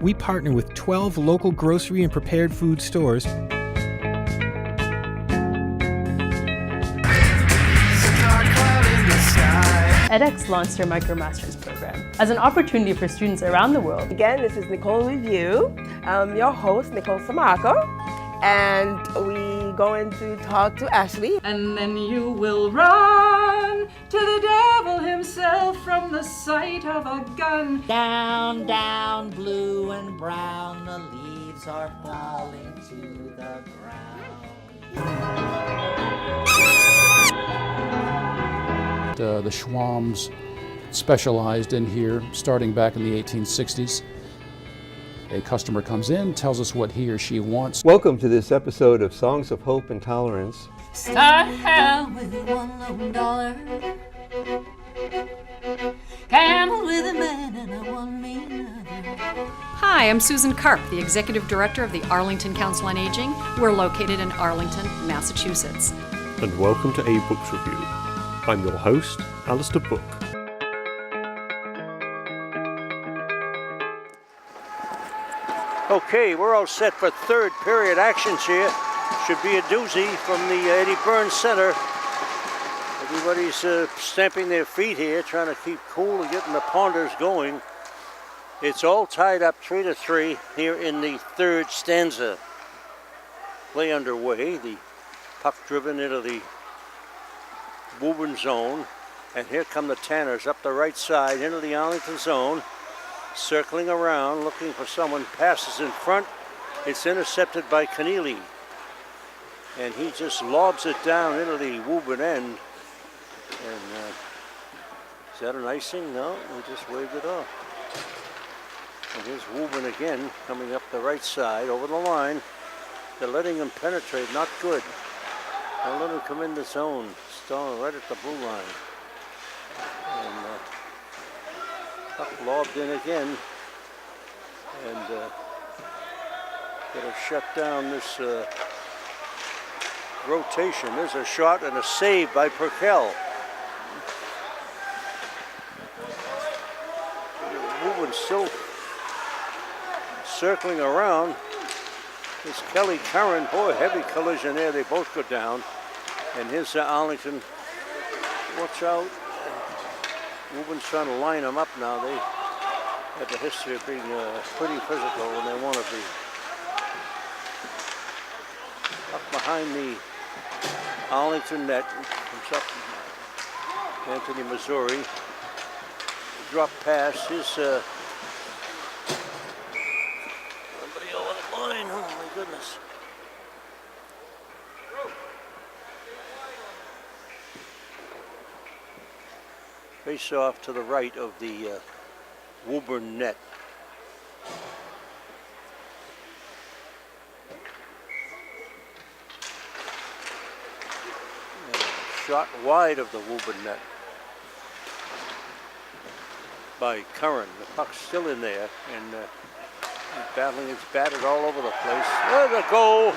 we partner with 12 local grocery and prepared food stores edX launched their MicroMasters program as an opportunity for students around the world. Again, this is Nicole Review. I'm your host, Nicole Samarco, and we going to talk to Ashley. And then you will run to the devil himself from the sight of a gun. Down, down, blue and brown, the leaves are falling to the ground. The Schwams specialized in here starting back in the 1860s. A customer comes in, tells us what he or she wants. Welcome to this episode of Songs of Hope and Tolerance. Start hell with $1 dollar. Camel with a man and a one mean other. Hi, I'm Susan Karp, the Executive Director of the Arlington Council on Aging. We're located in Arlington, Massachusetts. And welcome to A Books Review. I'm your host, Alistair Book. Okay, we're all set for third period actions here. Should be a doozy from the Eddie Burns Center. Everybody's stamping their feet here, trying to keep cool and getting the ponders going. It's all tied up 3-3 here in the third stanza. Play underway, the puck driven into the Woburn zone, and here come the Tanners up the right side into the Arlington zone, circling around, looking for someone, passes in front. It's intercepted by Keneally, and he just lobs it down into the Woburn end. And is that an icing? No, he just waved it off. And here's Woburn again, coming up the right side, over the line. They're letting him penetrate, not good. They'll let him come in the zone, stalling right at the blue line. And puck lobbed in again. And gonna shut down this rotation. There's a shot and a save by Perkel. Woburn still circling around. It's Kelly Curran. Boy, heavy collision there. They both go down. And here's Arlington. Watch out. Woburn's trying to line them up now. They have a history of being pretty physical when they want to be. Up behind the Arlington net comes up Anthony Missouri. Drop pass. His somebody over the line. Oh my goodness. Face off to the right of the Woburn net. And shot wide of the Woburn net by Curran. The puck's still in there, and battling, it's batted all over the place. There's a goal.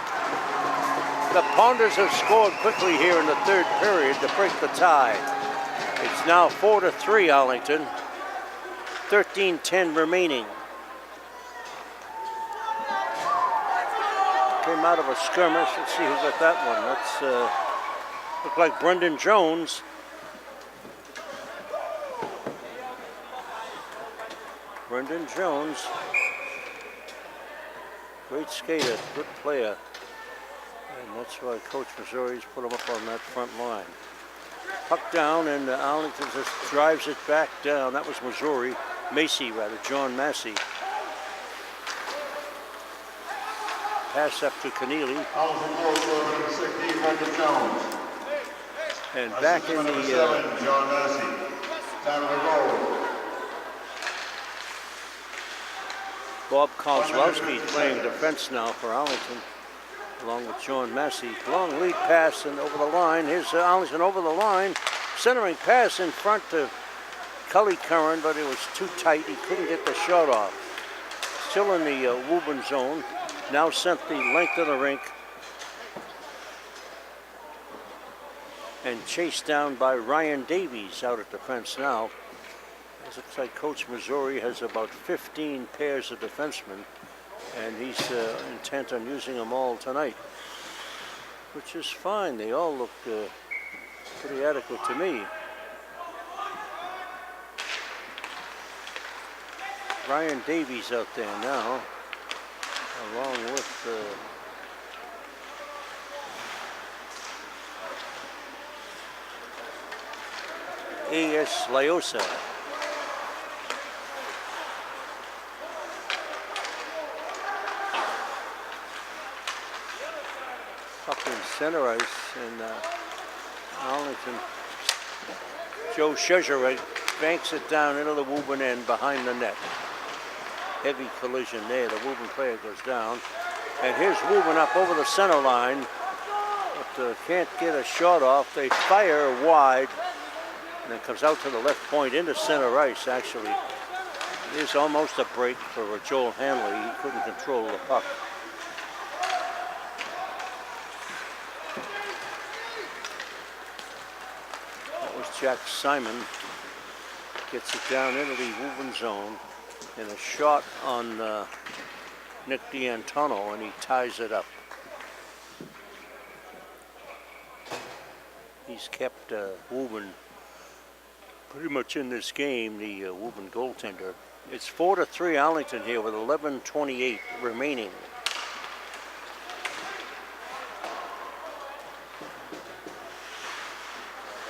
The Ponders have scored quickly here in the third period to break the tie. It's now 4-3 Arlington. 13:10 remaining. Came out of a skirmish. Let's see who got that one. That's looked like Brendan Jones. Brendan Jones, great skater, good player, and that's why Coach Missouri's put him up on that front line. Puck down, and Arlington just drives it back down. That was Missouri, John Massey. Pass up to Keneally. And back in the John Massey. Time of the goal. Bob Kozlowski playing defense now for Arlington, along with John Massey. Long lead pass and over the line. Here's Arlington over the line. Centering pass in front to Kelly Curran, but it was too tight. He couldn't get the shot off. Still in the Woburn zone. Now sent the length of the rink. And chased down by Ryan Davies out at defense now. It looks like Coach Missouri has about 15 pairs of defensemen, and he's intent on using them all tonight, which is fine. They all look pretty adequate to me. Ryan Davies out there now, along with A.S. Lyosa. Up in center ice in Arlington. Joe Shezerek banks it down into the Woburn end behind the net. Heavy collision there. The Woburn player goes down. And here's Woburn up over the center line, but can't get a shot off. They fire wide, and it comes out to the left point into center ice, actually. It is almost a break for Joel Hanley. He couldn't control the puck. That was Jack Simon. Gets it down into the Woburn zone. And a shot on Nick D'Antonio, and he ties it up. He's kept Woburn pretty much in this game, the Woburn goaltender. It's 4-3 Arlington here with 11:28 remaining.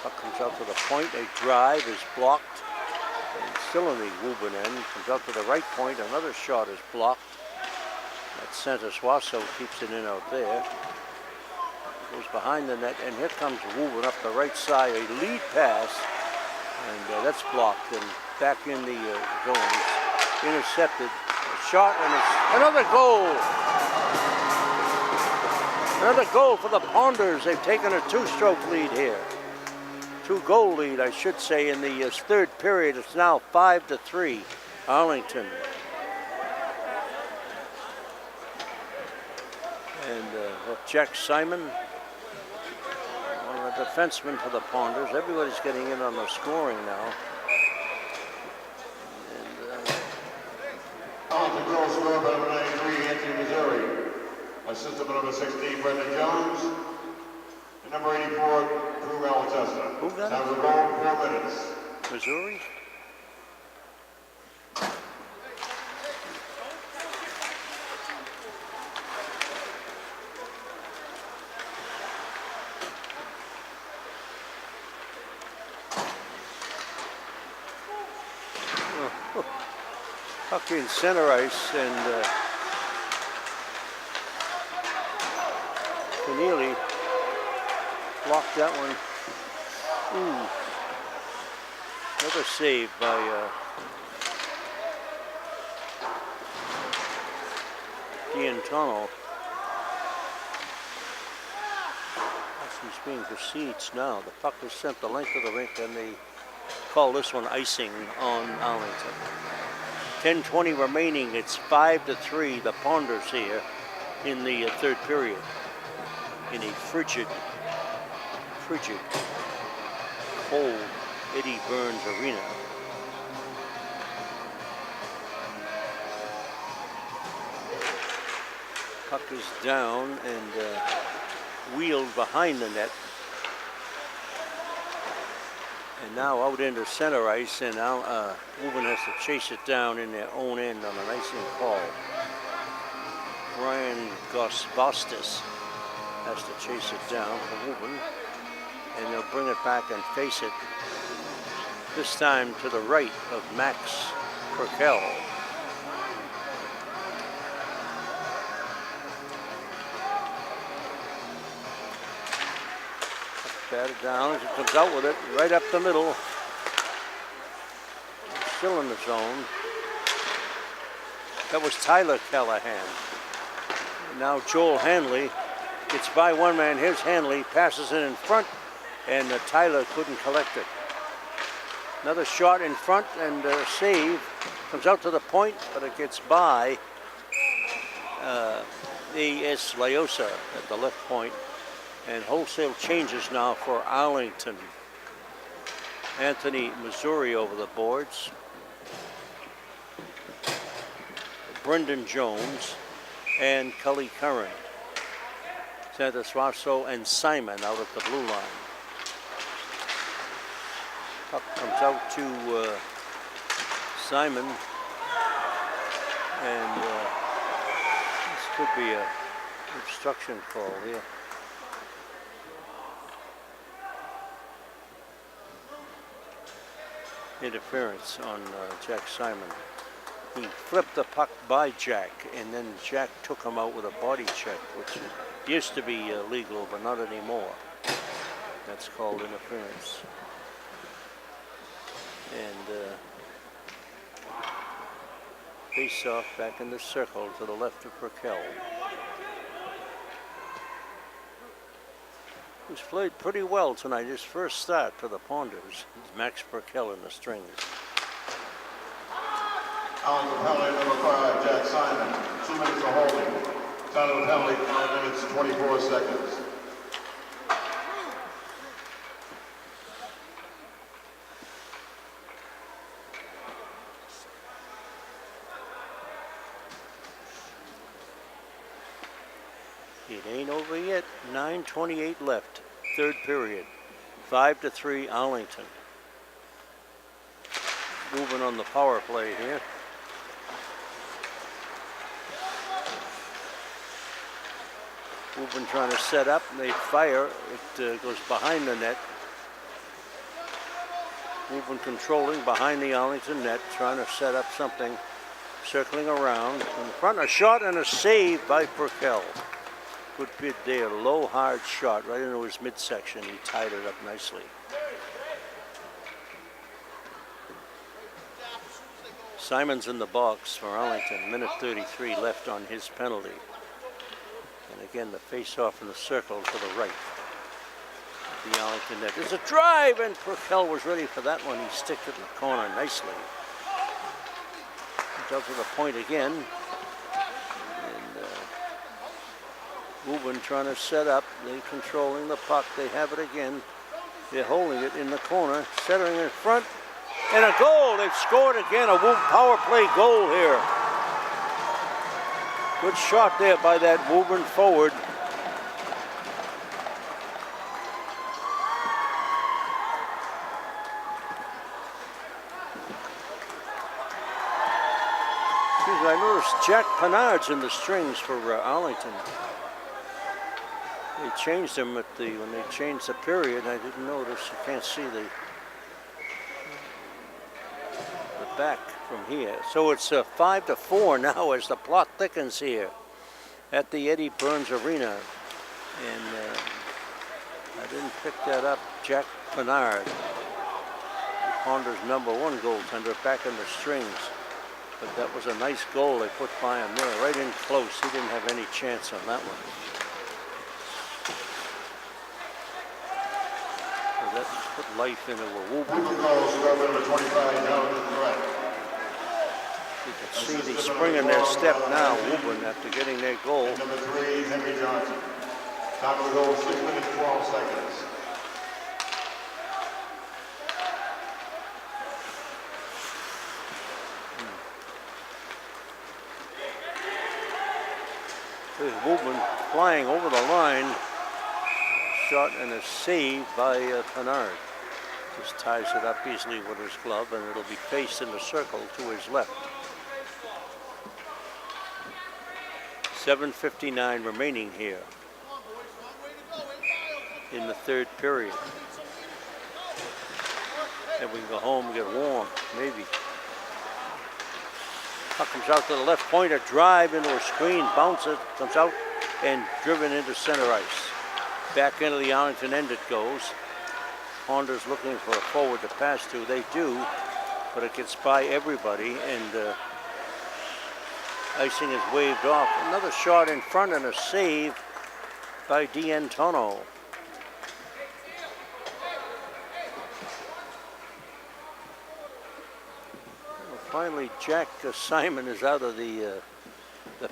Puck comes out to the point. A drive is blocked. And still in the Woburn end. Comes out to the right point. Another shot is blocked. That Santos-Wasso keeps it in out there. Goes behind the net, and here comes Woburn up the right side. A lead pass, and that's blocked. And back in the zone. It's intercepted. A shot, and it's another goal. Another goal for the Ponders. They've taken a 2-stroke lead here. 2-goal lead, I should say, in the third period. It's now 5-3 Arlington. And Jack Simon, one of the defensemen for the Ponders. Everybody's getting in on the scoring now. And Arlington girls scored by number 93, Anthony Missouri. Assistant by number 16, Brendan Jones. And number 84, Drew Malatesta. Who got Time it? to go, 4 minutes. Missouri? Puck in center ice, and Keneally blocked that one. Ooh. Another save by D'Antonio. He's being besieged now. The puck was sent the length of the rink, and they call this one icing on Arlington. 10:20 remaining. It's 5-3. The Ponders here in the third period in a frigid, cold Eddie Burns Arena. Puck is down and wheeled behind the net. And now out into center ice, and now Woburn has to chase it down in their own end on an icing call. Brian Gosbostis has to chase it down for Woburn, and they'll bring it back and face it, this time to the right of Max Perkel. Batted down as it comes out with it, right up the middle. Still in the zone. That was Tyler Callahan. And now Joel Hanley gets by one man. Here's Hanley, passes it in front, and Tyler couldn't collect it. Another shot in front, and a save. Comes out to the point, but it gets by A.S. Lyosa at the left point. And wholesale changes now for Arlington. Anthony Missouri over the boards. Brendan Jones and Cully Curran. Santa Suaso and Simon out at the blue line. Puck comes out to Simon, and this could be a obstruction call here. Interference on Jack Simon. He flipped the puck by Jack, and then Jack took him out with a body check, which used to be legal, but not anymore. That's called interference. And face off back in the circle to the left of Raquel. Who's played pretty well tonight. His first start for the Ponders. Max Raquel in the strings. On the penalty, number 5, Jack Simon. 2 minutes of holding. Time of the penalty, 5 minutes, 24 seconds. It ain't over yet. 9:28 left. Third period. 5-3 Arlington. Moving on the power play here. Woburn trying to set up, and they fire. It goes behind the net. Woburn controlling behind the Arlington net, trying to set up something, circling around. In front, a shot and a save by Purcell. Good bid there, low, hard shot right into his midsection. He tied it up nicely. Simon's in the box for Arlington. Minute 33 left on his penalty. And again, the face-off in the circle to the right. The Arlington net. There's a drive, and Purcell was ready for that one. He sticked it in the corner nicely. Comes out to the point again. Woburn trying to set up. They're controlling the puck. They have it again. They're holding it in the corner, centering in front, and a goal. They've scored again. A Woburn power play goal here. Good shot there by that Woburn forward. I noticed Jack Penard's in the strings for Arlington. They changed him when they changed the period. I didn't notice. You can't see the back from here. So it's 5-4 now as the plot thickens here at the Eddie Burns Arena. And I didn't pick that up. Jack Penard, Honda's #1 goaltender, back in the strings. But that was a nice goal they put by him there, right in close. He didn't have any chance on that one. So that put life into a Woburn. You can see the spring in their step now, Woburn, after getting their goal. Number 3, Henry Johnson. Time of the goal, 6 minutes, 12 seconds. There's Woburn flying over the line. Shot and a save by Penard. Just ties it up easily with his glove, and it'll be faced in the circle to his left. 7:59 remaining here in the third period. And we can go home and get warm, maybe. Puck comes out to the left point, a drive into a screen, bounces, comes out and driven into center ice. Back into the Arlington end it goes. Honda's looking for a forward to pass to. They do, but it gets by everybody, and icing is waved off. Another shot in front and a save by D'Antono. Finally, Jack Simon is out of the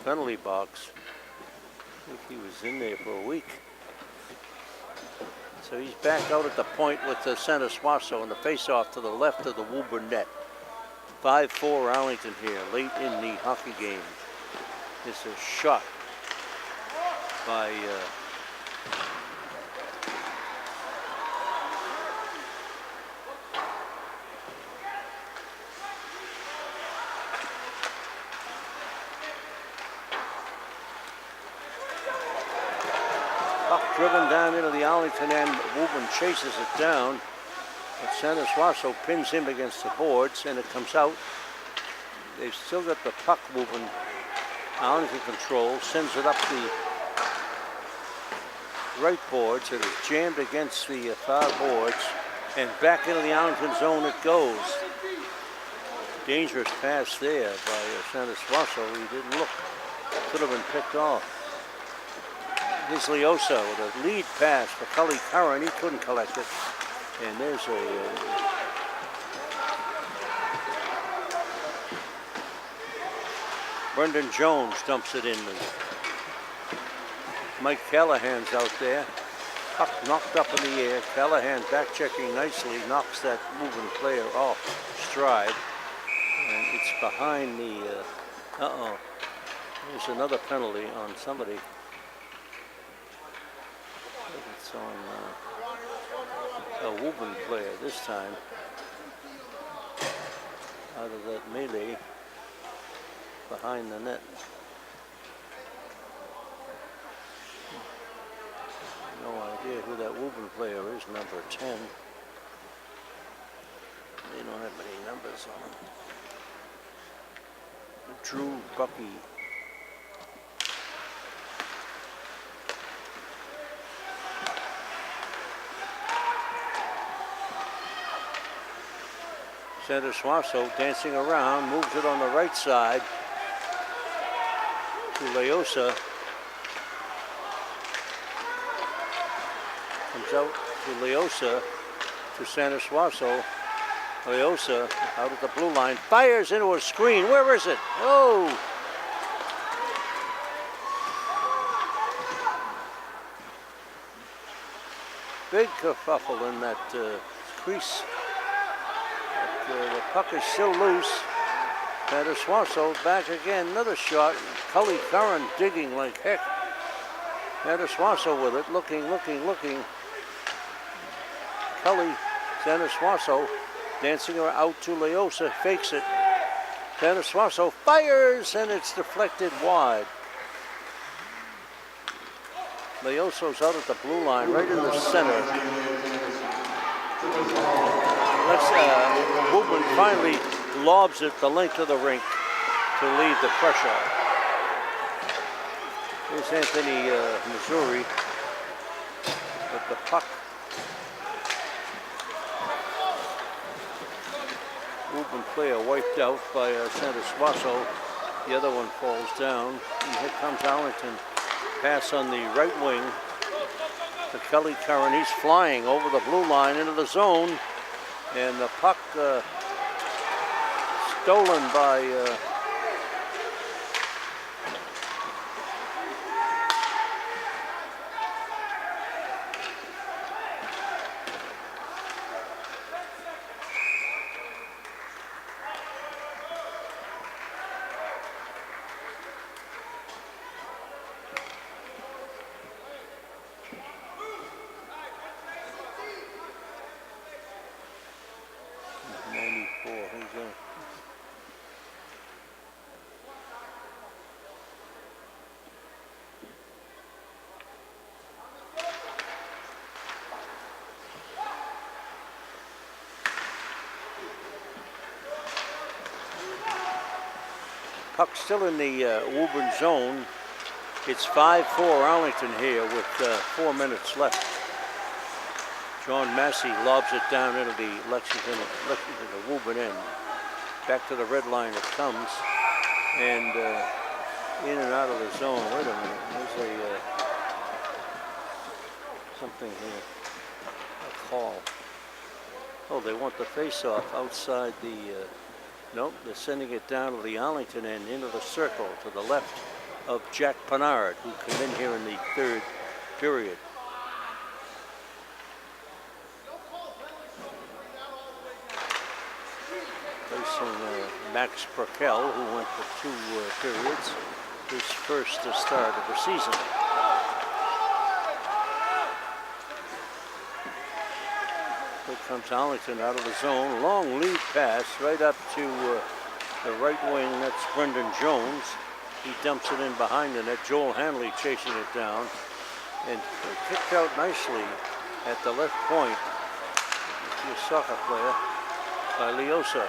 penalty box. I think he was in there for a week. So he's back out at the point with the Santa Suaso and the face-off to the left of the Woburn net. 5-4 Arlington here, late in the hockey game. It's a shot by puck driven down into the Arlington end. Woburn chases it down, but Santa Suaso pins him against the boards, and it comes out. They've still got the puck. Woburn, Arlington control, sends it up the right boards. It is jammed against the far boards, and back into the Arlington zone it goes. Dangerous pass there by Santa Suaso. He didn't look. Could have been picked off. Here's Leosa with a lead pass for Cully Curran. He couldn't collect it. And there's a Brendan Jones dumps it in. Mike Callahan's out there. Puck knocked up in the air. Callahan back checking nicely, knocks that moving player off stride. And it's behind the, there's another penalty on somebody. It's on a Woburn player this time. Out of that melee behind the net. No idea who that Woburn player is, number 10. They don't have many numbers on them. Drew Bucky. Santa Suaso dancing around, moves it on the right side to Leosa. Comes out to Leosa to Santa Suaso. Leosa out at the blue line, fires into a screen. Where is it? Oh! Big kerfuffle in that crease. The puck is still loose. Santa Suaso back again, another shot. Cully Curran digging like heck. Santa Suaso with it, looking. Cully, Santa Suaso dancing her out to Leosa, fakes it. Santa Suaso fires, and it's deflected wide. Leosa's out at the blue line, right in the center. Woburn finally lobs it the length of the rink to lead the pressure. Here's Anthony Missouri with the puck. Woburn player wiped out by Santa Suaso. The other one falls down. And here comes Arlington. Pass on the right wing to Cully Curran. He's flying over the blue line into the zone. And the puck stolen by puck still in the Woburn zone. It's 5-4 Arlington here with 4 minutes left. John Massey lobs it down into the Lexington, the Woburn end. Back to the red line it comes, and in and out of the zone. Wait a minute, there's a something here, a call. Oh, they want the face-off outside the. Nope, they're sending it down to the Arlington end into the circle to the left of Jack Pennard, who came in here in the third period. Facing Max Perkel, who went for 2 periods. his first start of the season. Here comes Arlington out of the zone. Long lead pass right up to the right wing. That's Brendan Jones. He dumps it in behind the net. Joel Hanley chasing it down. And kicked out nicely at the left point. A soccer player by Leosa.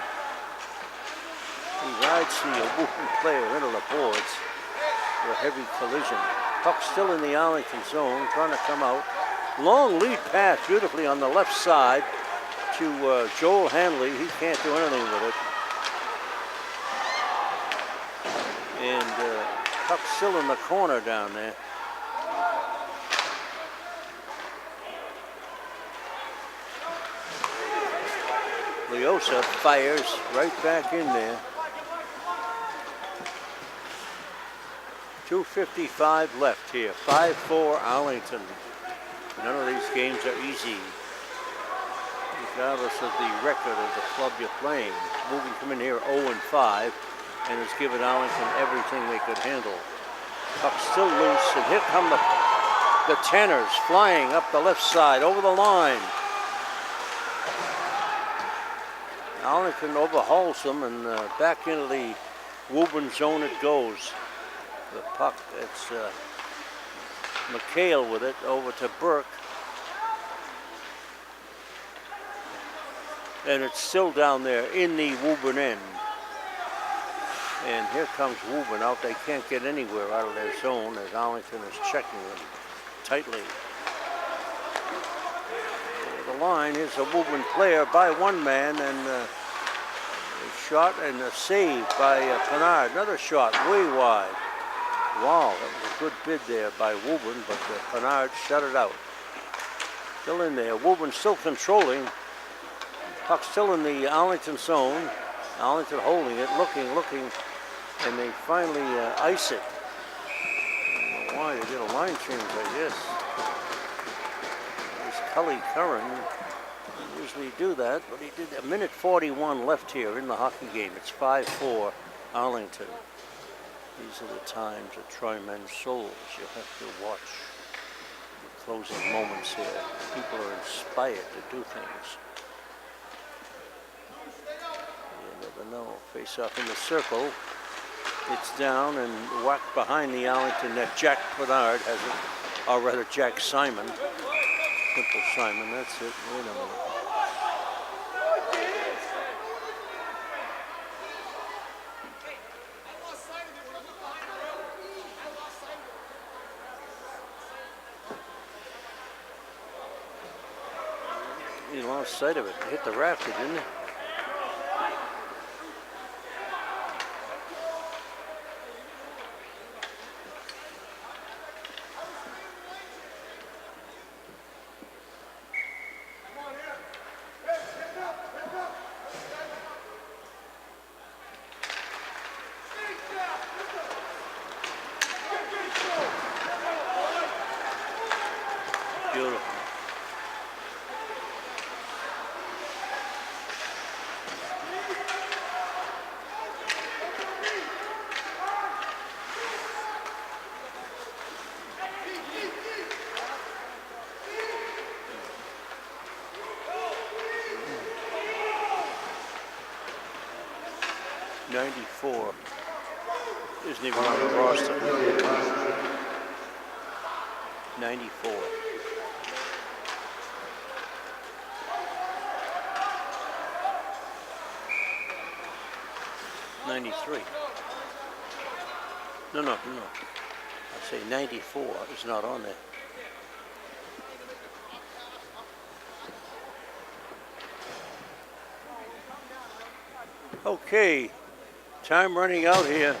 He rides the Woburn player into the boards with a heavy collision. Puck still in the Arlington zone, trying to come out. Long lead pass beautifully on the left side to Joel Hanley. He can't do anything with it. And puck still in the corner down there. Leosa fires right back in there. 2:55 left here. 5-4 Arlington. None of these games are easy, regardless of the record of the club you're playing. Woburn come in here 0-5 and has given Arlington everything they could handle. Puck still loose, and here come the Tanners flying up the left side over the line. Arlington overhauls them, and back into the Woburn zone it goes. The puck, it's McHale with it over to Burke. And it's still down there in the Woburn end. And here comes Woburn out. They can't get anywhere out of their zone as Arlington is checking them tightly. The line is a Woburn player by one man, and a shot and a save by Pennard. Another shot way wide. Wow, that was a good bid there by Woburn, but Pennard shut it out. Still in there. Woburn still controlling. Puck still in the Arlington zone. Arlington holding it, looking, and they finally ice it. I don't know why they did a line change, I guess. There's Cully Curran. They usually do that, but he did. A minute 41 left here in the hockey game. It's 5-4 Arlington. These are the times that try men's souls. You have to watch the closing moments here. People are inspired to do things. You never know. Face off in the circle. It's down and whacked behind the Arlington net. Jack Pennard has it, or rather Jack Simon. Simple Simon, that's it. Wait a minute. He lost sight of it. It hit the rafter, didn't it? Beautiful. '94 isn't even on the roster. 94. '93. No. I say 94 is not on there. Okay, time running out here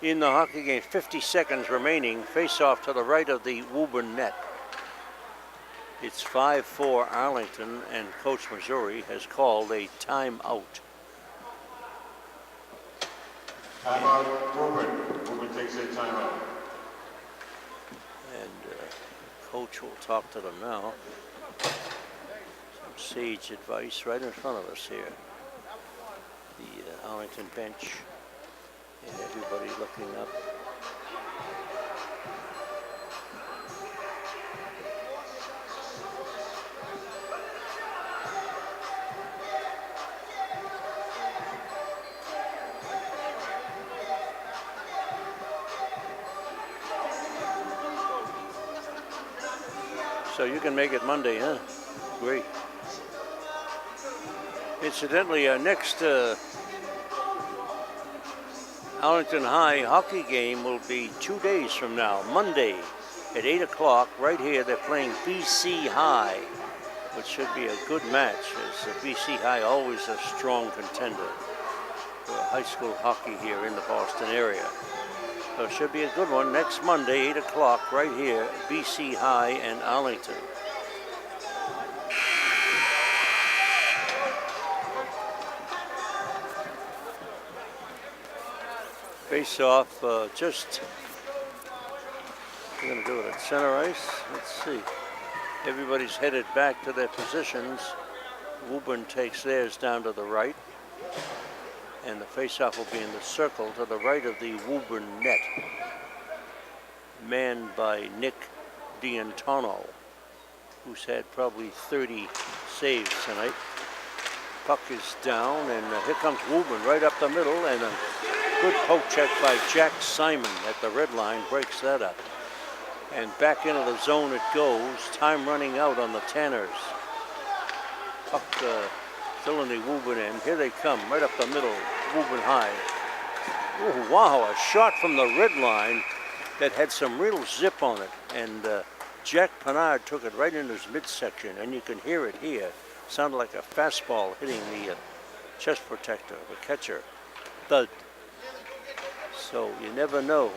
in the hockey game. 50 seconds remaining. Face off to the right of the Woburn net. It's 5-4 Arlington, and Coach Missouri has called a timeout. Timeout, Woburn. Woburn takes a timeout. And Coach will talk to them now. Some sage advice right in front of us here. The Arlington bench. And everybody looking up. So you can make it Monday, huh? Great. Incidentally, our next Arlington High hockey game will be 2 days from now, Monday at 8 o'clock, right here. They're playing BC High, which should be a good match, as BC High always a strong contender for high school hockey here in the Boston area. So it should be a good one next Monday, 8 o'clock, right here, BC High and Arlington. Face off, we're going to do it at center ice. Let's see. Everybody's headed back to their positions. Woburn takes theirs down to the right. And the face-off will be in the circle to the right of the Woburn net. Manned by Nick D'Antonio, who's had probably 30 saves tonight. Puck is down, and here comes Woburn right up the middle, and a good poke check by Jack Simon at the red line breaks that up. And back into the zone it goes. Time running out on the Tanners. Puck still in the Woburn end. Here they come, right up the middle, Woburn High. Oh, wow, a shot from the red line that had some real zip on it. And Jack Pennard took it right in his midsection, and you can hear it here. Sounded like a fastball hitting the chest protector, the catcher. Thud. So you never know.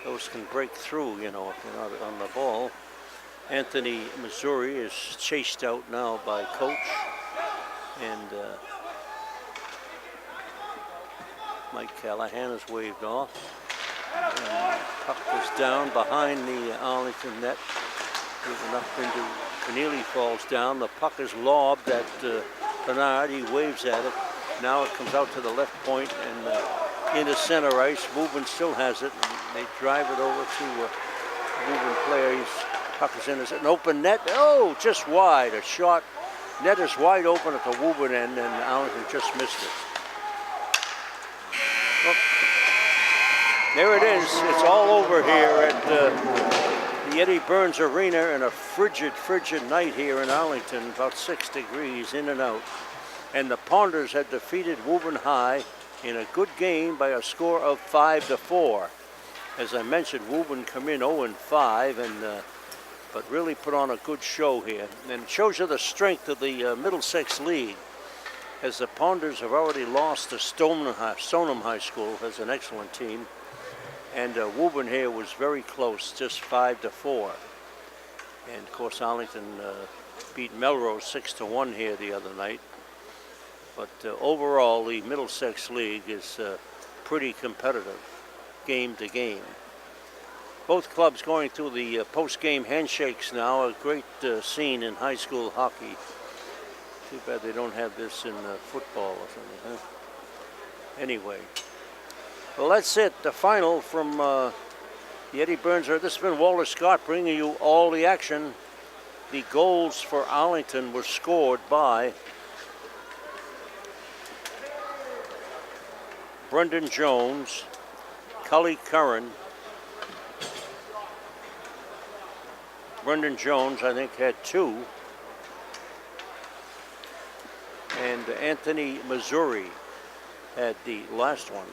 Those can break through, you know, if you're not on the ball. Anthony Missouri is chased out now by Coach. And Mike Callahan is waved off. And puck is down behind the Arlington net. Given up into Keneally, falls down. The puck is lobbed at Bernard. He waves at it. Now it comes out to the left point and into center ice. Woburn still has it. And they drive it over to Woburn player. Puck is in an open net. Oh, just wide. A shot. Net is wide open at the Woburn end, and Arlington just missed it. Oh. There it is. It's all over here at the Eddie Burns Arena in a frigid night here in Arlington, about 6 degrees in and out. And the Ponders had defeated Woburn High in a good game by a score of 5-4. As I mentioned, Woburn come in 0-5, and but really put on a good show here. And it shows you the strength of the Middlesex League, as the Ponders have already lost to Stoneham High School, has an excellent team. And Woburn here was very close, just 5-4. And of course, Arlington beat Melrose 6-1 here the other night. But overall, the Middlesex League is pretty competitive, game to game. Both clubs going through the post-game handshakes now, a great scene in high school hockey. Too bad they don't have this in football or something, huh? Anyway, well, that's it. The final from the Eddie Burns. This has been Walter Scott bringing you all the action. The goals for Arlington were scored by Brendan Jones, Cully Curran. Brendan Jones, I think, had 2. And Anthony Missouri had the last one.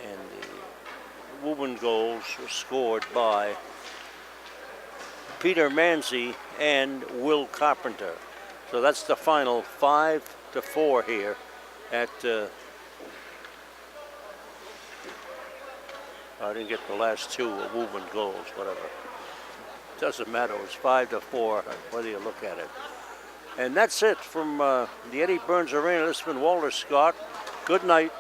And the Woburn goals were scored by Peter Manzi and Will Carpenter. So that's the final, 5-4 here at I didn't get the last 2 Woburn goals, whatever. Doesn't matter, it was 5-4, whether you look at it. And that's it from the Eddie Burns Arena. This has been Walter Scott. Good night.